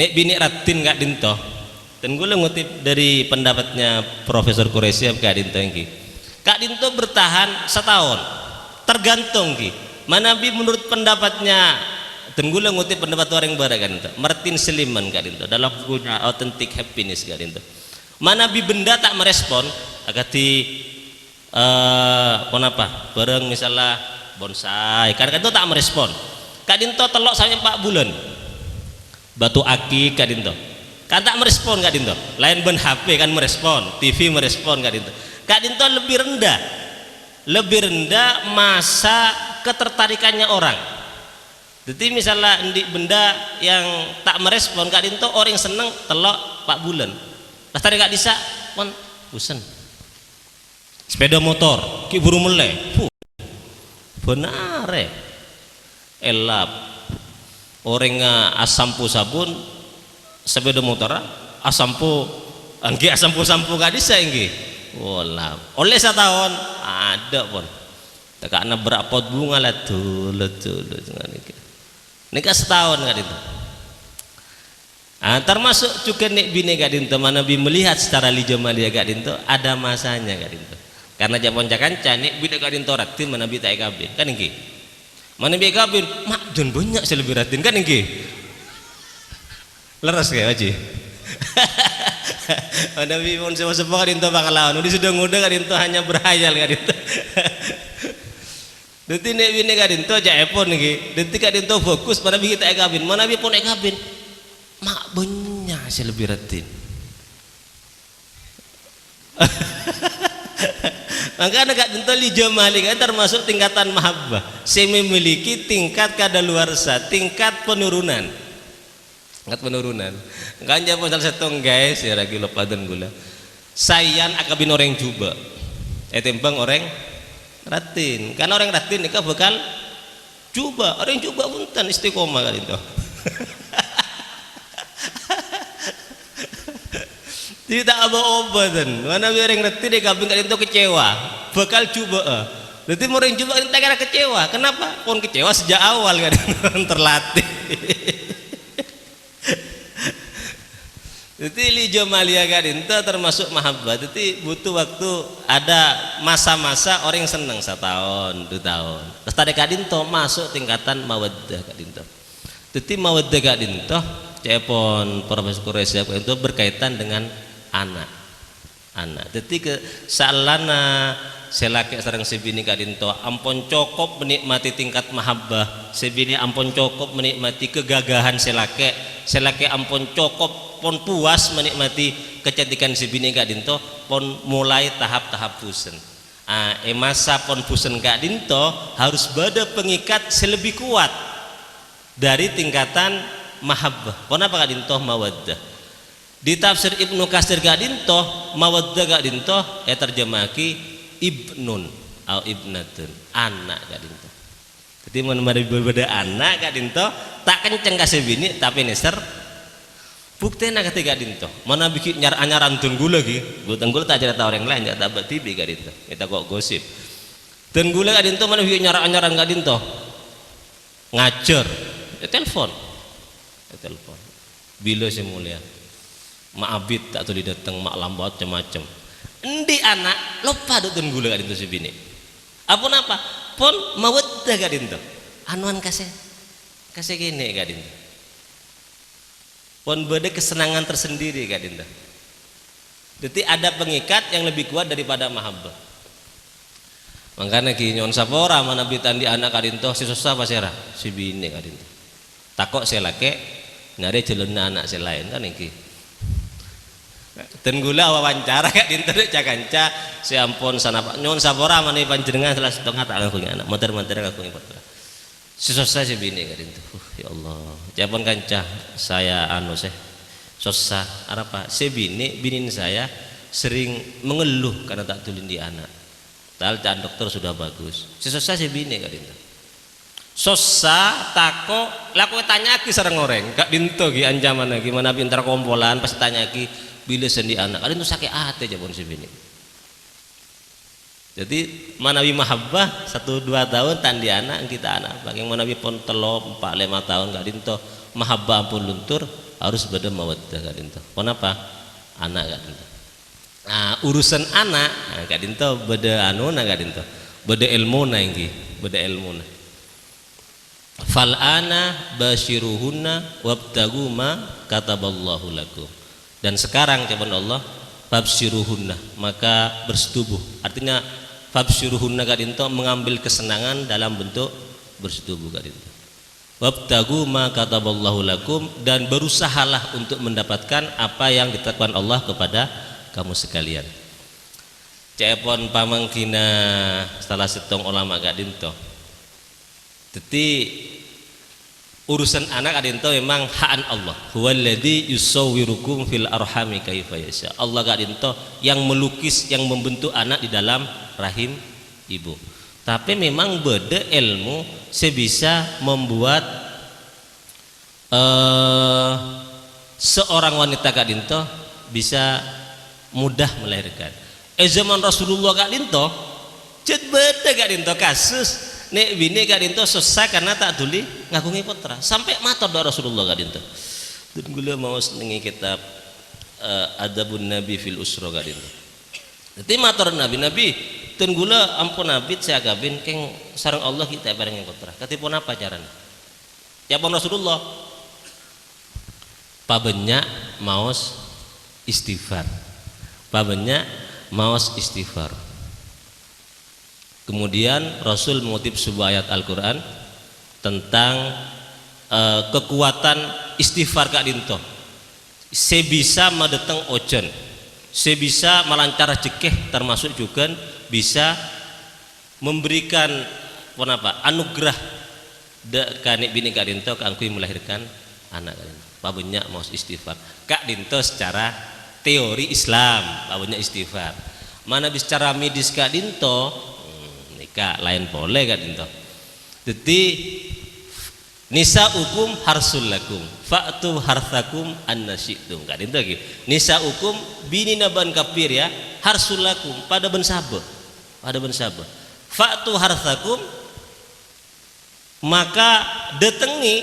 Nek bini ratin Kak Dinto. Dan gue ngutip dari pendapatnya Profesor Quraisy Kak Dinto ini. Kak Dinto bertahan setahun. Tergantung ki. Mana bi menurut pendapatnya dan gue ngutip pendapat orang barat Kak Dinto. Martin Seliman Kak Dinto dalam bukunya Authentic Happiness Kak Dinto. Mana bi benda tak merespon agati apa bareng misalnya bonsai karena itu tak merespon. Kak Dinto telok sampai 4 bulan. Batu aki Kak Dinto kan tak merespon Kak Dinto. Lain ben HP kan merespon, TV merespon Kak Dinto. Kak Dinto lebih rendah masa ketertarikannya orang. Jadi misalnya benda yang tak merespon Kak Dinto orang seneng telok 4 bulan. Lah tarik Kak Disa pun bosan. Sepeda motor ki buru mulai. Benar elap. Orang asampu sabun sepeda motor asampu angki asampu Kak Disa engki. Wala. Oleh setahun ada pun. Tak ana berapa bunga lah tuh dengan iki. Nikah setahun Kak Dinto. Termasuk juga nek bini Kak Dinto mana bi melihat secara lijamalia Kak Dinto ada masanya Kak Dinto. Karena japon kanca nek bini Kak Dinto ratin mana bi tak kabeh kan iki. Mana biar kabin, mak dan banyak saya lebih ratin kan ini. Leras kayak aja. Mana biar pun sewa kan itu bakalan. Udah sudah muda kan itu hanya berhayal kan itu. Nanti nek bini kan itu aja epon nih. Nanti kan itu fokus pada biar kita kabin. Mana biar pun kabin, mak banyak saya lebih ratin. Maka anak itu li jamali kan termasuk tingkatan mahabbah. Saya memiliki tingkat kadaluarsa, tingkat penurunan. Tingkat penurunan. Kan jawab salah satu guys ya lagi lupa dan gula. Sayan akabin orang juba. Tembang orang ratin. Karena orang ratin nikah bakal juba. Orang juba punten istiqomah kan itu. Tidak obat-obatan. Mana biar yang ngerti deh kabin kalian itu kecewa, bakal coba. Nanti mau yang coba kita kira kecewa. Kenapa? Pun kecewa sejak awal kan terlatih. Jadi li jamalia kan itu termasuk mahabbah. Jadi butuh waktu, ada masa-masa orang yang senang 1 tahun, 2 tahun. Terus tadi kadinto masuk tingkatan mawaddah kadinto. Jadi mawaddah kadinto, cepon Profesor Resep itu berkaitan dengan anak. Jadi ke salana selaki sareng sebini kadinto ampun cukup menikmati tingkat mahabbah, sebini ampun cukup menikmati kegagahan selaki ampun cukup pun puas menikmati kecantikan sebini kadinto pun mulai tahap-tahap pusen. Masa pun pusen kadinto harus bada pengikat selebih kuat dari tingkatan mahabbah. Kenapa kadinto mawaddah? Di tafsir Ibnu Katsir gadinto mawaddah gadinto terjemahki ibnun atau ibnatun, anak gadinto. Jadi mun berbeda anak gadinto tak kenceng kasih bini tapi neser buktena ketika gadinto. Mana bikin nyar-nyaran tunggu lagi, tunggu tak cerita orang lain tak dapat tibi gadinto. Kita kok gosip. Tunggu lagi gadinto mana bikin nyar-nyaran gadinto. Ngajar, telepon. Bila saya mulia. Mak abid tak tuli datang, mak lambat macam-macam. Endi anak lupa dutun gula kadinto si bini. Apun apa? Pun mawaddah kadinto. Anuan kasih gini kadinto. Pun beda kesenangan tersendiri kadinto. Jadi ada pengikat yang lebih kuat daripada mahabbah. Makanya ki nyon sapora mana bitan di anak kadinto si susah pasera si bini kadinto. Takok selake ngare jelena anak selain kan iki. Dan gula wawancara kak dinten cakanca si ampun sana pak nyon sapora mana panjenengan salah setengah tak aku anak motor-motor aku putra susah si bini kak dinten ya Allah japon kanca saya susah apa si binin saya sering mengeluh karena tak tulin di anak tal dokter sudah bagus si susah si bini kak dinten susah tako laku tanya ki sareng orang kak dinto ki ancaman lagi mana pintar kompolan pas tanya ki bila sendi anak, ada itu sakit hati aja pun si bini. Jadi manawi mahabbah 1-2 tahun tandi anak kita anak. Bagaimana manawi pun 3-4-5 tahun gak dinto mahabbah pun luntur harus beda mawaddah gak dinto. Kenapa? Anak gak dinto. Nah, urusan anak gak dinto beda anuna gak dinto. Beda ilmu na inggi, beda ilmu na. Fal ana basyiruhunna wabtagu ma kataballahu lakum. Dan sekarang jawaban Allah fabsyiruhunna maka bersetubuh artinya fabsyiruhunna kadinto mengambil kesenangan dalam bentuk bersetubuh kadinto wabtagu ma kataballahu lakum dan berusahalah untuk mendapatkan apa yang ditetapkan Allah kepada kamu sekalian. Cepon pamangkina salah setong ulama kadinto jadi urusan anak adinto memang hak Allah. Huwallazi yusawwirukum fil arhami kaifa yasha. Allah adinto yang melukis, yang membentuk anak di dalam rahim ibu. Tapi memang beda ilmu sebisa membuat seorang wanita kadinto bisa mudah melahirkan. Zaman Rasulullah kadinto cet beda kadinto kasus nek bini kadinto susah karena tak tuli ngagungi putra sampai mata doa Rasulullah kadinto. Dan gula mau senengi kitab Adabun Nabi fil Usra kadinto. Jadi matur Nabi tenggula ampun abid saya gabin keng sareng Allah kita bareng yang putra katipun apa caranya ya pun Rasulullah pabenyak maos istighfar pabenyak maos istighfar. Kemudian Rasul mengutip sebuah ayat Al-Quran tentang kekuatan istighfar kak dinto sebisa madeteng ojen sebisa melancar cekeh termasuk juga bisa memberikan apa anugerah kanik bini kak dinto kangkui melahirkan anak kak dinto pabenyak maos istighfar kak dinto secara teori Islam pabenyak istighfar mana secara medis kak dinto nikah lain boleh kak dinto jadi nisa hukum harsul lakum fa'tu harthakum annasyitum kak dinto lagi nisa hukum bini naban kafir ya harsul lakum pada bensabe fa'tu harthakum maka detengi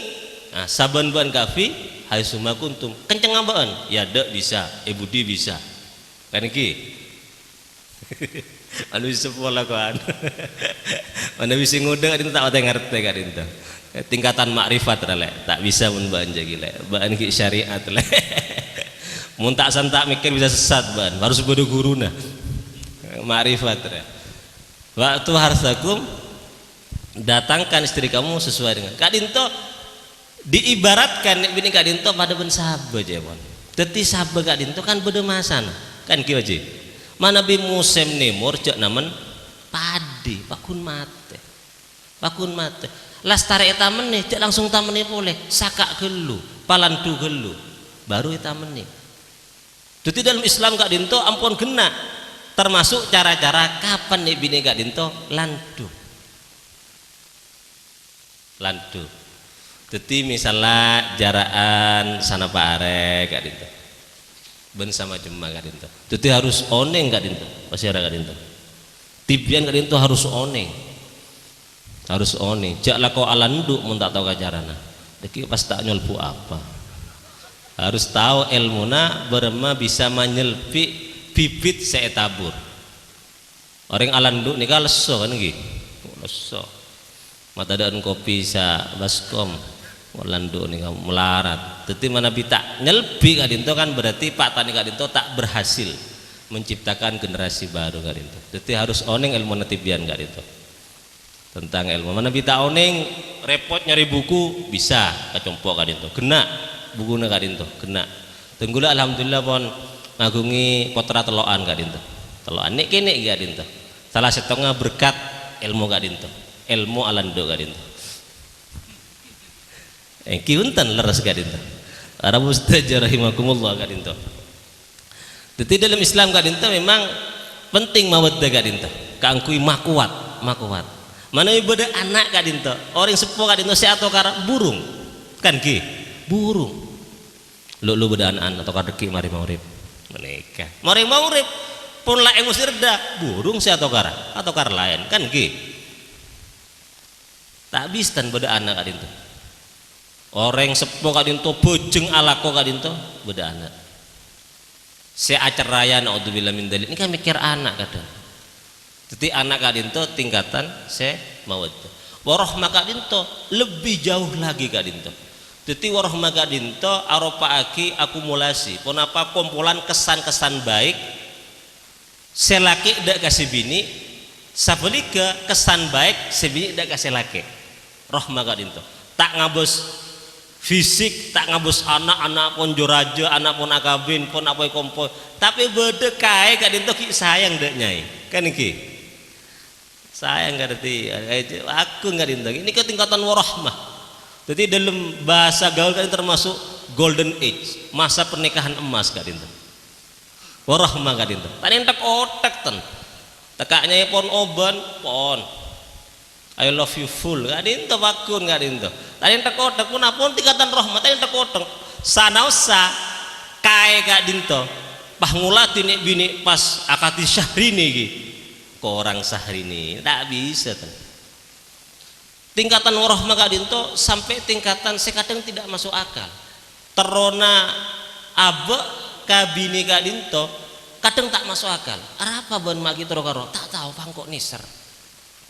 nah, saban ban kafir hai sumakuntum kenceng ambaan ya dek bisa budi bisa kan iki anu bisa pola kan mana bisa ngudeng itu tak ngerti kan itu tingkatan makrifat rele tak bisa mun baan jagi le baan ki syariat le mun tak santak mikir bisa sesat baan harus bodoh guruna makrifat re waktu harsakum datangkan istri kamu sesuai dengan kak dinto diibaratkan bini kak dinto pada ben sabe jebon teti sabe kak dinto kan beda masana kan kieu je mana bi musim nimur cek namen padi pakun mate lastare eta meneh cek langsung tamene boleh sakak gelu palantu gelu baru eta meneh jadi dalam Islam kak dinto ampun kena termasuk cara-cara kapan nih bini kak dinto landu jadi misalnya jaraan sana pare kak dinto ben sama jemaah kak dinto jadi harus oneng kak dinto pasti ada kak dinto tibian kak dinto harus oneng jak lako alandu mun tak tahu kajarana deki pas tak nyelpu apa harus tahu ilmuna berema bisa menyelpi bibit seetabur orang alandu nikah leso kan nggih leso mata daan kopi sa baskom alandu nikah melarat teti mana bita nyelpi kak dinto kan berarti pak tani kak dinto tak berhasil menciptakan generasi baru kak dinto teti harus oneng ilmu netibian kak dinto tentang ilmu mana bita oneng repot nyari buku bisa kacompok kak dinto kena bukunya kak dinto kena tenggula alhamdulillah pon ngagungi potra teloan kak dinto teloan nek kene kak dinto salah setengah berkat ilmu kak dinto ilmu alando kak dinto kiuntan leres kak dinto para mustajab rahimakumullah kak dinto jadi dalam Islam kak dinto memang penting mawaddah kak dinto kangkui makuat mana ibadah anak kak dinto orang sepuh kak dinto atau kara burung kan ki burung lu beda anak atau kadeki mari maurib menikah mari maurib pun lah emosi reda burung atau kara lain kan ki tak bisa beda anak kak dinto orang sepuh kak dinto bojeng alako kak dinto beda anak saya acara raya naudzubillah min dzalik ini kan mikir anak kadang jadi anak kak dinto tingkatan saya mawaddah warahmah kak dinto lebih jauh lagi kak dinto jadi warahmah kak dinto aropa aki akumulasi ponapa kumpulan kesan-kesan baik selaki dak kasih bini sabelika kesan baik sebini dak kasih laki rahmah kak dinto tak ngabus fisik tak ngabus anak pun joraja anak pun akabin pun apa kompor tapi beda kae kak dinto ki sayang dak nyai kan iki sayang ngerti aku nggak dinto ini ketingkatan warahmah jadi dalam bahasa gaul kan termasuk golden age masa pernikahan emas kak dinto warahmah kak dinto tadi entek otak ten tekaknya pon oban pon I love you full kak dinto bakun kak dinto tadi entek otak pun apun tingkatan rahmat tadi entek otak sanausa kae kak dinto pahngulati nih bini pas akati syahrini ki orang Syahrini tak bisa kan. Tingkatan warahmah kak dinto sampai tingkatan sekadang tidak masuk akal terona abe kabini kak dinto kadang tak masuk akal. Apa ban maki tero karo tak tahu pangkok niser.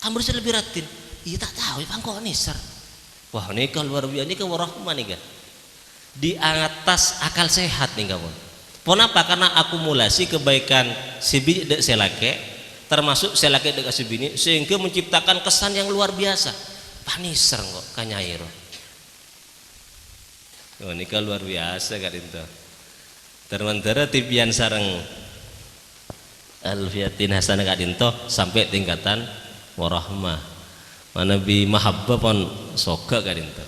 Kamu harus lebih ratin. Iya tak tahu pangkok niser. Wah ini kan luar biasa, ini kan warahmah nih kan. Di atas akal sehat nih kawan. Kenapa? Karena akumulasi kebaikan si bini dek selake, termasuk selake dek si bini, sehingga menciptakan kesan yang luar biasa. Paniser kok kanyairo. Oh ini kan luar biasa kan itu. Termentara tipian sareng Alfiatin Hasanah kadinto sampai tingkatan warahmah. Mana bi mahabbah pon soga kadinto.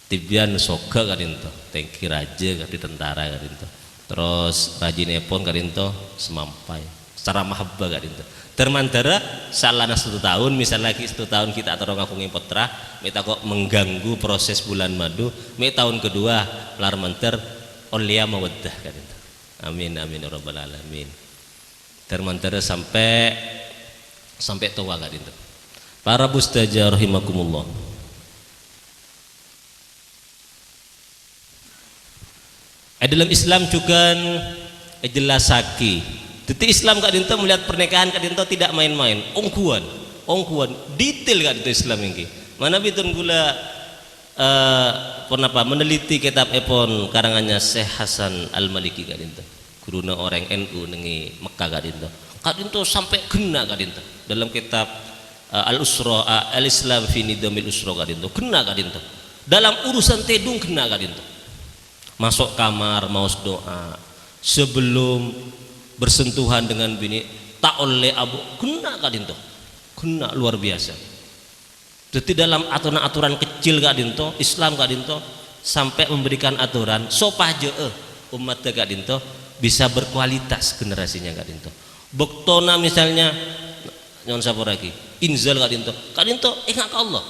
Tibian soga kadinto. Tengki raja kadi tentara kadinto. Terus rajine pon kadinto semampai. Secara mahabbah kadinto. Termantara salana 1 tahun, misal lagi 1 tahun kita atau ngaku ngipotra, kita kok mengganggu proses bulan madu. Tahun kedua lar menter olia mawaddah kadinto. Amin amin ya rabbal alamin. Termantara sampai tua kadinto. Para bustaja rahimakumullah. Dalam Islam juga jelasaki. Jadi Islam kak dinto melihat pernikahan kak dinto tidak main-main. Ongkuan, detail kak dinto Islam ini. Mana bitun gula meneliti kitab epon karangannya Syekh Hasan Al-Maliki kak dinto. Guruna orang NU nengi Mekah kak dinto. Kak dinto sampai kena kak dinto dalam kitab Al-Usra Al-Islam fi Nidamil Usra kadinto kena kadinto dalam urusan tedung kena kadinto masuk kamar mau doa sebelum bersentuhan dengan bini tak oleh abu kena kadinto kena luar biasa. Jadi dalam aturan-aturan kecil kadinto Islam kadinto sampai memberikan aturan sopaje umat kadinto bisa berkualitas generasinya kadinto boktona misalnya nyon sapa lagi inzal kadinto ingat ke Allah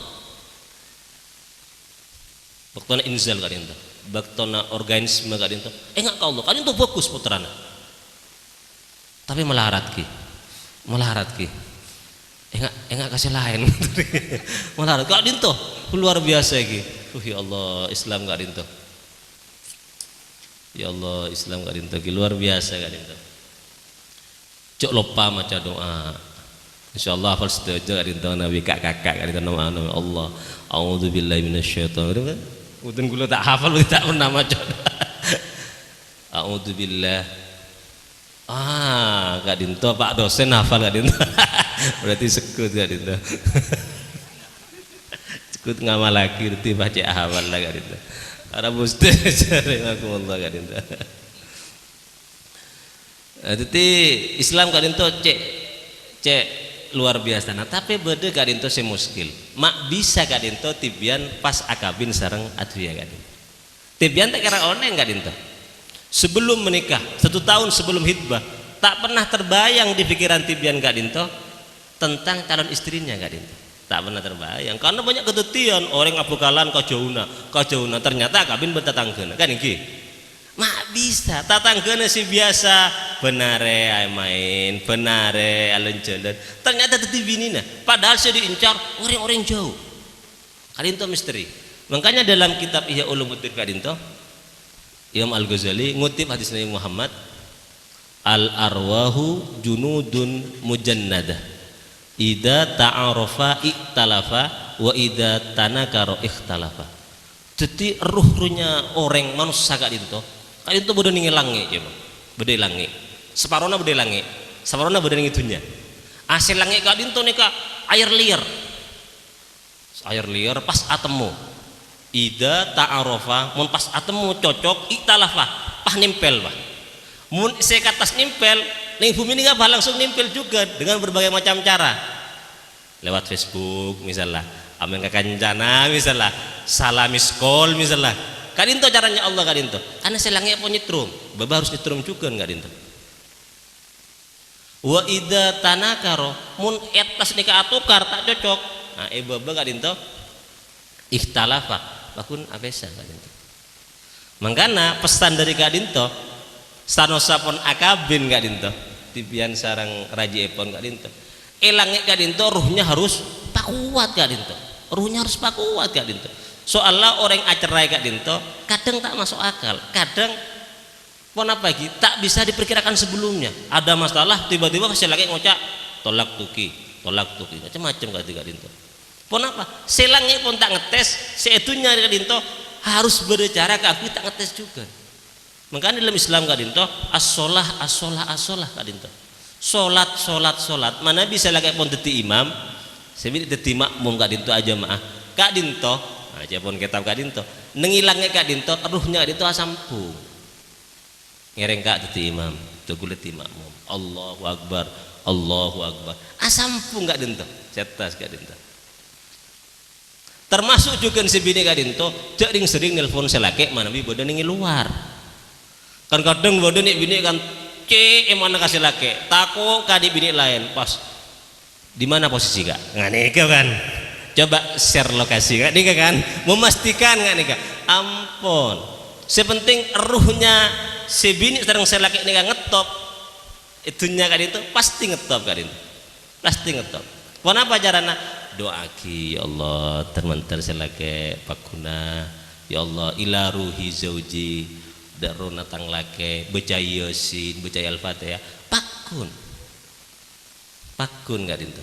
baktona inzal kadinto baktona organisme kadinto ingat ke Allah kadinto bagus putrana tapi melarat ki ingat kasih lain melarat kadinto luar biasa ki ya Allah Islam kadinto ya Allah Islam kadinto ki luar biasa kadinto cok lupa maca doa insyaallah hafal setuju kadinto nabi kakak kadinto nama Allah a'udzubillahi minasyaitonir udun kula tak hafal tak pernah maca a'udzubillah kadinto Pak dosen hafal kadinto berarti sekut kadinto sekut ngamal lagi berarti baca hafal lah kadinto ara ustaz rahimakumullah kadinto. Jadi Islam kadinto cek luar biasa. Nah, tapi beda kadinto se muskil. Mak bisa kadinto tibian pas akabin sareng adria kadinto. Tibian tak kira oneng kadinto. Sebelum menikah, 1 tahun sebelum hitbah, tak pernah terbayang di pikiran tibian kadinto tentang calon istrinya kadinto. Tak pernah terbayang karena banyak ketetian orang apukalan kajauna ternyata akabin bertetanggana kan iki. Mak bisa tatanggana si biasa benare main benare alun jalan ternyata teti binina padahal saya diincar orang-orang jauh kadinto misteri. Makanya dalam kitab Ihya Ulumuddin kadinto Imam Al-Ghazali ngutip hadis Nabi Muhammad al-arwahu junudun mujannadah idza ta'arafa iktalafa wa idza tanakara ikhtalafa. Jadi ruhnya orang manusia kadinto kadinto bodo ningi langi coba bodo langi separona bodo langi separona bodo ningi dunya hasil langi kadinto nika air liar pas atemu ida ta'arofa mun pas atemu cocok iktalafa pah nimpel bah mun sekatas nimpel ning bumi ini gak langsung nimpel juga dengan berbagai macam cara lewat Facebook misalnya amen kekancana misalnya salamis call misalnya kadinto caranya Allah kadinto karena selangnya pun nyetrum baba harus nyetrum juga kadinto wa idza tanakaro mun etas nikah atukar tak cocok nah baba kadinto ikhtalafa bakun abesa kadinto mangkana pesan dari kadinto sanosa pon akabin kadinto tibian sarang raji epon kadinto elangnya kadinto ruhnya harus pakuat kadinto ruhnya harus pakuat kadinto soalnya orang acerai kadinto kadang tak masuk akal kadang Pon apa lagi? Tak bisa diperkirakan sebelumnya. Ada masalah tiba-tiba si laki ngocak tolak tuki, macam-macam kak dinto. Pon apa? Selangnya pun tak ngetes, seitunya kak dinto harus berbicara ke aku tak ngetes juga. Makanya dalam Islam kak dinto as-sholah kak dinto. Sholat. Mana bisa lagi pun teti imam, sebab teti makmum kak dinto aja maah. Kak dinto, aja pun kita kak dinto. Nengilangnya kak dinto, ruhnya kak dinto asampung. Ngereng kak teti imam, tugulet makmum. Allahu Akbar. Asampung kak dinto, cetas kak dinto. Termasuk juga si bini kak dinto, sering nelpon selake mana bi bodoh nengi luar. Kan kadang bodoh nih bini kan mana kasih laki takut kadi bini lain pas di mana posisi kak nggak nikah kan coba share lokasi kak nikah kan memastikan nggak nikah ampun sepenting ruhnya si bini sedang saya laki nikah ngetop itunya kak itu pasti ngetop kak itu pasti ngetop kenapa caranya doa ki ya Allah termentar saya laki pakuna ya Allah ila ruhi zauji daruna tang lake baca yasin baca al-fatihah pakun gak dinto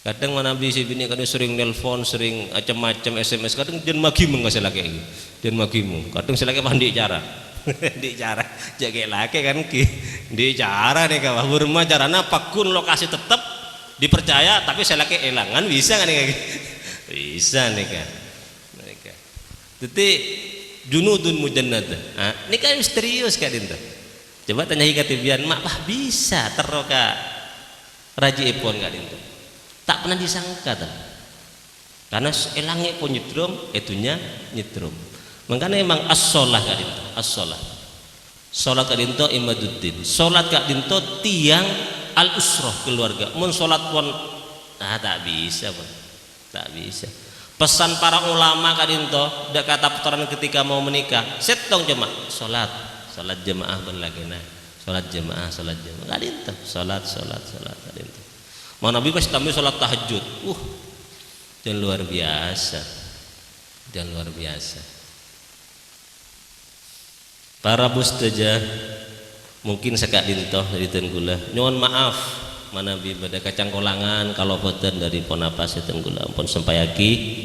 kadang mana bisi bini kadang sering nelpon sering macam-macam SMS kadang jangan magimu nggak selake ini jangan magimu kadang selake mandi cara di cara jaga lake kan ki di cara nih kawah berma carana pakun lokasi tetap dipercaya tapi selake elangan bisa kan nih bisa nih kan mereka jadi junudun mujannada. Ini kan misterius kak dinta. Coba tanya hika tibian, mak bisa teroka raji epon kak dinta. Tak pernah disangka tak. Karena elangnya pun nyetrum, itunya nyetrum. Makanya memang as-sholah kak dinta, as-sholah. Sholat kak dinta imaduddin. Sholat kak dinta tiang al-usroh keluarga. Mun sholat pun tak bisa pun, tak bisa. Pesan para ulama kadinto dak kata putaran ketika mau menikah setong cuma salat jemaah berlagena salat jemaah kadinto salat kadinto mana nabi pas tamu salat tahajud dan luar biasa para bustaja mungkin sekak dinto dari tenggula nyuwun maaf mana bi pada kacang kolangan kalau boten dari ponapas tenggula ampun sempayaki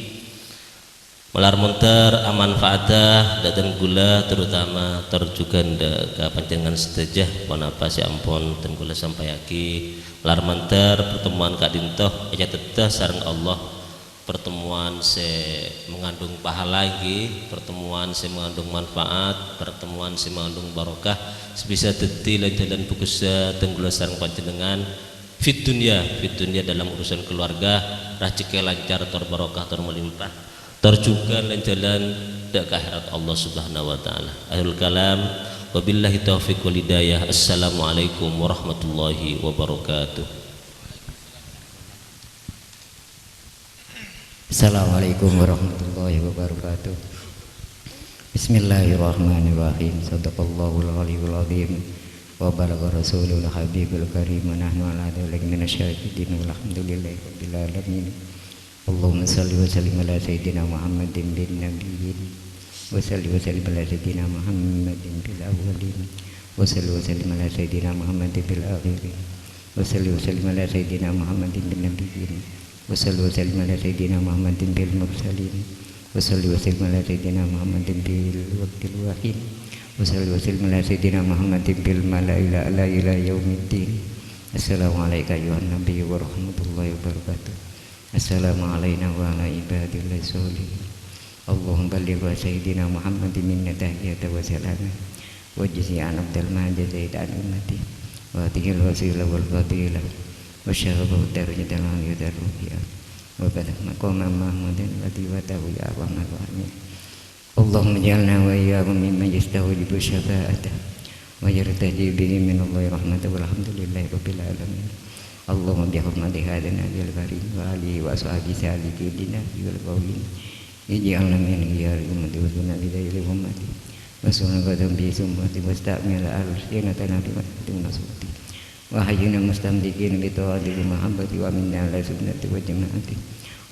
melar munter aman faedah dan gula terutama terjugan ke panjenengan sedejah ponapas ya ampun tenggula sempayaki melar munter pertemuan kak dintoh aja teteh sareng Allah pertemuan se mengandung pahala lagi pertemuan se mengandung manfaat pertemuan se mengandung barokah sebisa deti jalan bukusa tenggula sareng panjenengan fit dunia dalam urusan keluarga rezeki lancar terbarokah termelimpah terjuga dan jalan dak akhirat Allah Subhanahu wa taala. Ahlul kalam wabillahi taufiq wal hidayah. Assalamualaikum warahmatullahi wabarakatuh. Assalamualaikum warahmatullahi wabarakatuh. Bismillahirrahmanirrahim. Shadaqallahul aliyul azim. Wa balagha rasulul habibul karim wa nahnu ala dzalika minasyahidin walhamdulillahi rabbil alamin. Allahumma shalli wa sallim ala sayyidina Muhammadin bin nabiyyin wa salli wa sallim ala sayyidina Muhammadin bil awwalin wa salli wa sallim ala sayyidina Muhammadin bil akhirin wa salli wa sallim ala sayyidina Muhammadin bin nabiyyin wa salli wa sallim ala sayyidina Muhammadin bil mursalin wa salli wa sallim ala sayyidina Muhammadin bil waqtil wahid Wassallallahu wasallam ala sayyidina Muhammadin bil malaila ala ila yaumiddin. Assalamualaikum ayuhan nabi wa rahmatullahi wa barakatuh. Assalamu alayna wa ala ibadillahi sholihin. Allahumma balligh wa sayyidina Muhammadin minna tahiyata wa salama wa jazi'an abdal ma'jazaid an ummati wa atigil wasila wal fadila wa syarabahu darjatal aliyah ruhiyah wa badak maqama mahmudan wa tiwatahu ya Allah al-wahmi. Allahumma ij'alna wa iyyakum mimman yastajibu syafa'atah wa yartaji bihi min Allahi rahmatan walhamdulillahi rabbil alamin. Allahumma bi hurmati hadzal nabiyil karim wa alihi wa ashabihi sayyidina wal qawlin ij'alna min iyyakum mudhuna bidayil ummati wa sunnatum bi sunnati wasta'mil al-sinatana bi sunnati wa hayyina mustamdikin bi ta'ati muhammadi wa minna la sunnati wa jama'ati.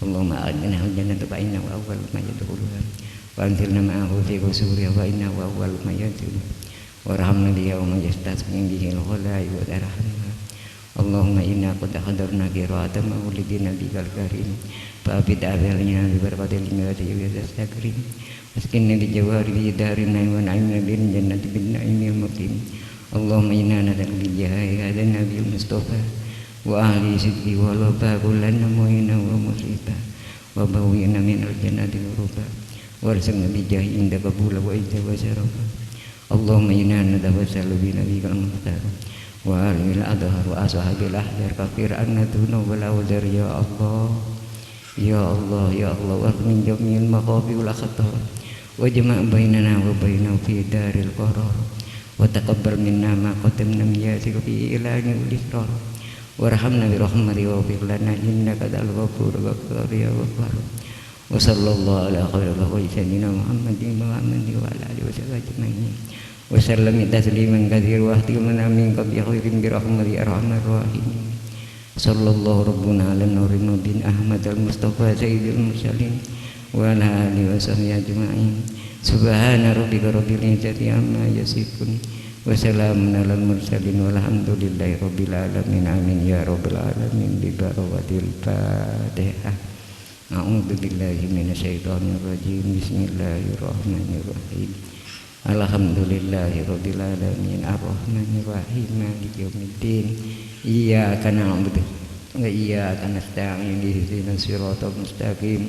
Allahumma a'inna al-jannata fa inna awwal ma yadkhuluha وأنزلنا معه في قصور وإنه أول ما ينزل وارحمنا بيوم يستسقي به الغلاء وترحمنا اللهم إنا قد حضرنا قراءة مولد نبيك الكريم فأبد أبلنا ببركة الميلاد ويستكرم واسكننا بجوار في دار النعيم ونعمنا بالجنة بالنعيم المقيم اللهم إنا نسأل بجاه هذا النبي المصطفى وأهل صدقه والوفاء كلنا معينا ومصيبا وبوئنا من الجنة غرفا وارزقنا بجاه عند قبول وإجابة وشرفا اللهم إنا نتوسل بنبيك المختار وآله الأطهار وأصحاب الأحجار كفر عنا الذنوب والأوزار يا الله يا الله يا الله واغفر جميع المخاوف والأخطار واجمع بيننا وبينه في دار القرار وتقبل منا ما قدمنا من ياسك في إعلان والإسرار وارحمنا برحمتك واغفر لنا إنك أنت الغفور الغفار يا غفار وصلى الله على خير خلق سيدنا محمد وعلى آله وصحبه أجمعين وسلم تسليما كثيرا واختمنا من قبل خير برحمة أرحم الراحمين صلى الله ربنا على نور المبين أحمد المصطفى سيد المرسلين وعلى آله وصحبه أجمعين سبحان ربك رب العزة عما يصفون وسلام على المرسلين والحمد لله رب العالمين آمين يا رب العالمين ببركة الفاتحة أعوذ بالله من الشيطان الرجيم بسم الله الرحمن الرحيم الحمد لله رب العالمين الرحمن الرحيم مالك يوم الدين إياك نعبد وإياك نستعين اهدنا الصراط المستقيم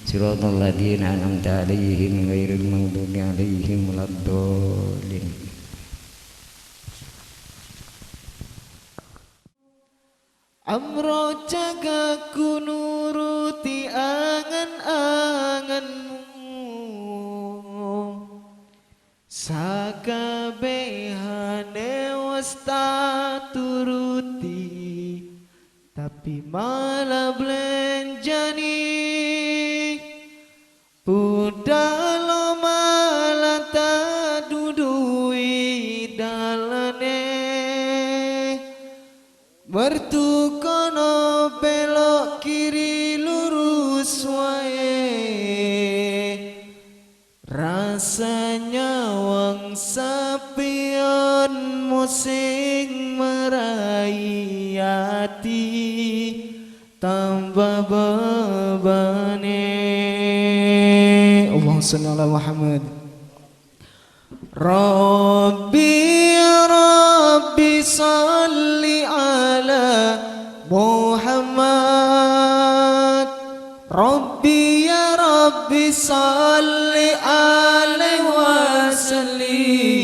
صراط الذين أنعمت عليهم غير المغضوب عليهم ولا الضالين. Amro jagaku nuruti angan-anganmu sakabehane wis tak turuti tapi malah blenjani budal malah tak dudui dalane mertukono belok kiri lurus wae rasanya wang sapion musing merai hati tambah bebane Allahumma shalli ala Muhammad Rabbi ya Rabbi salli ala Muhammad Rabbi ya Rabbi salli alaihi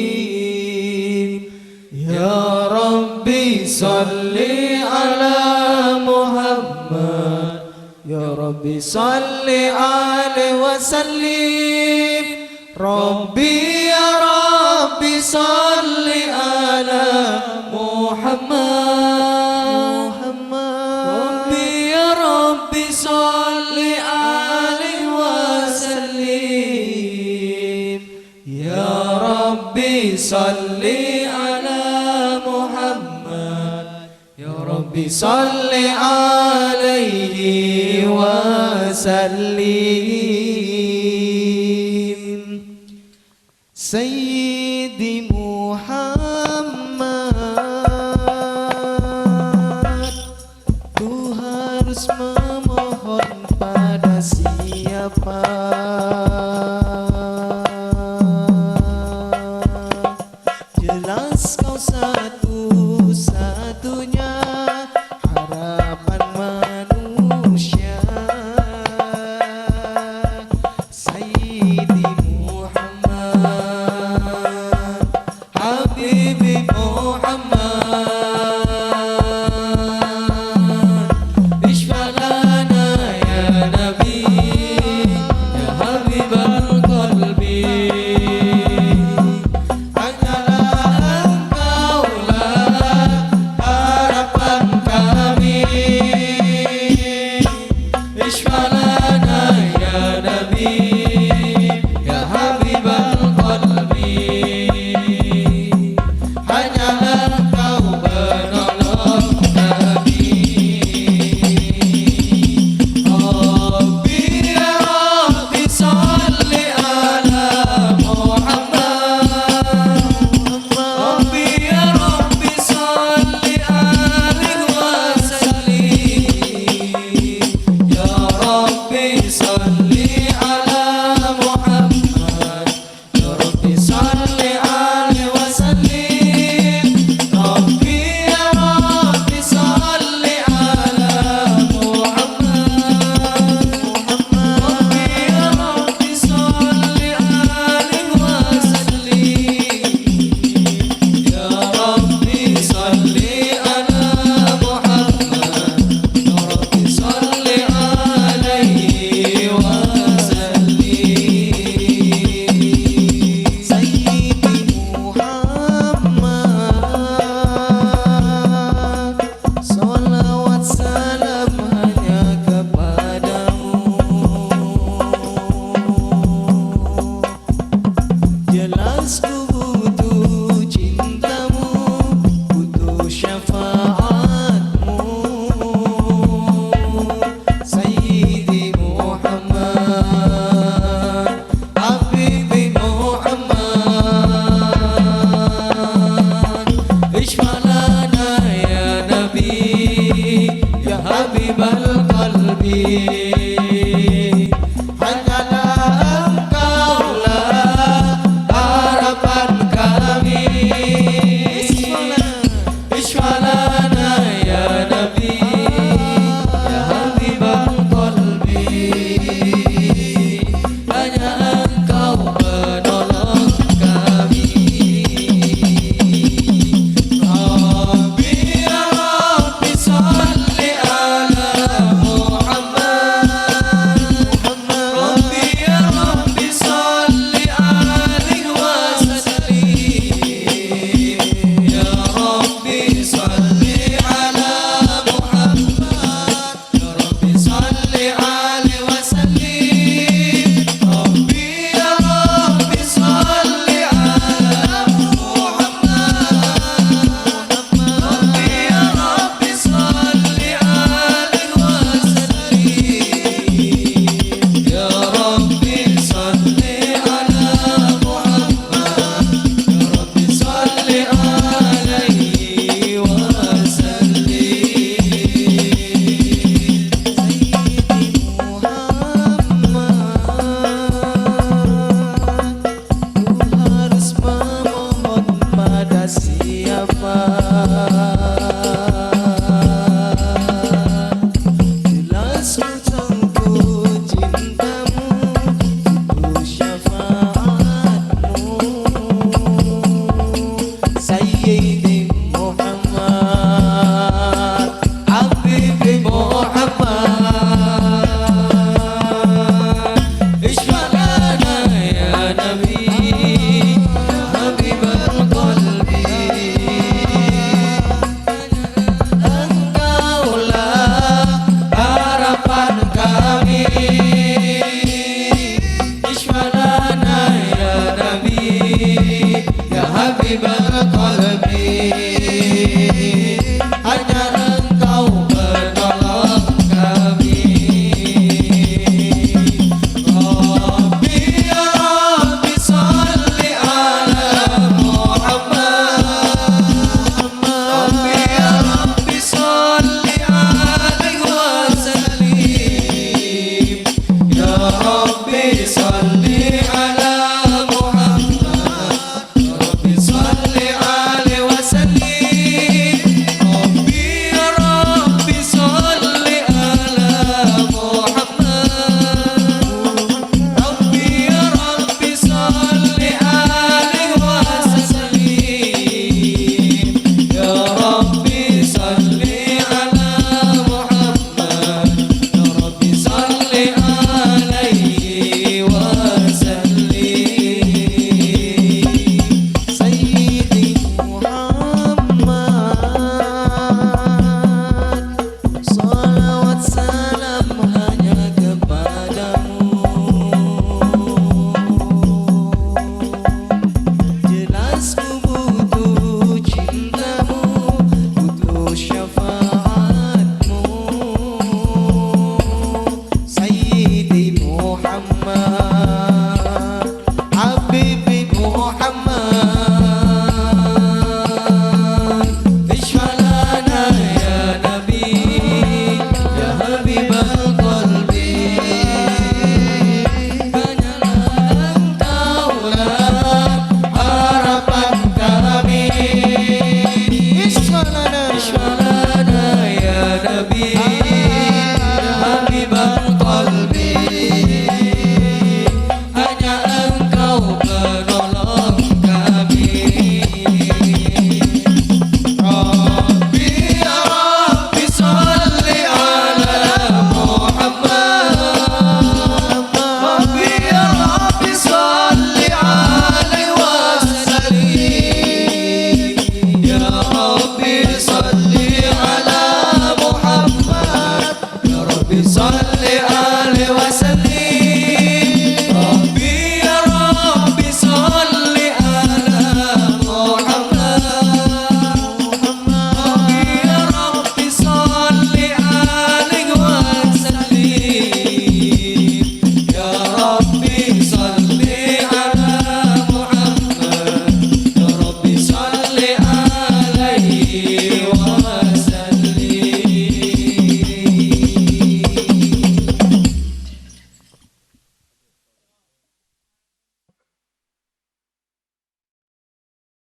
wasallim Ya Rabbi salli ala Muhammad Ya Rabbi salli alaihi wasallim Rabbi ya Rabbi salli ala Muhammad Rabbi ya Rabbi salli alaihi wasallim Ya Rabbi salli ala Muhammad Ya Rabbi salli alaihi wasallim Sayyidi Muhammad Ku harus memohon pada siapa Jelas kau satu-satunya harapan manusia Sayyidi Muhammad syafaatmu Sayyidi Muhammad Habibi Muhammad Ishmalana ya Nabi Ya Habibal Qalbi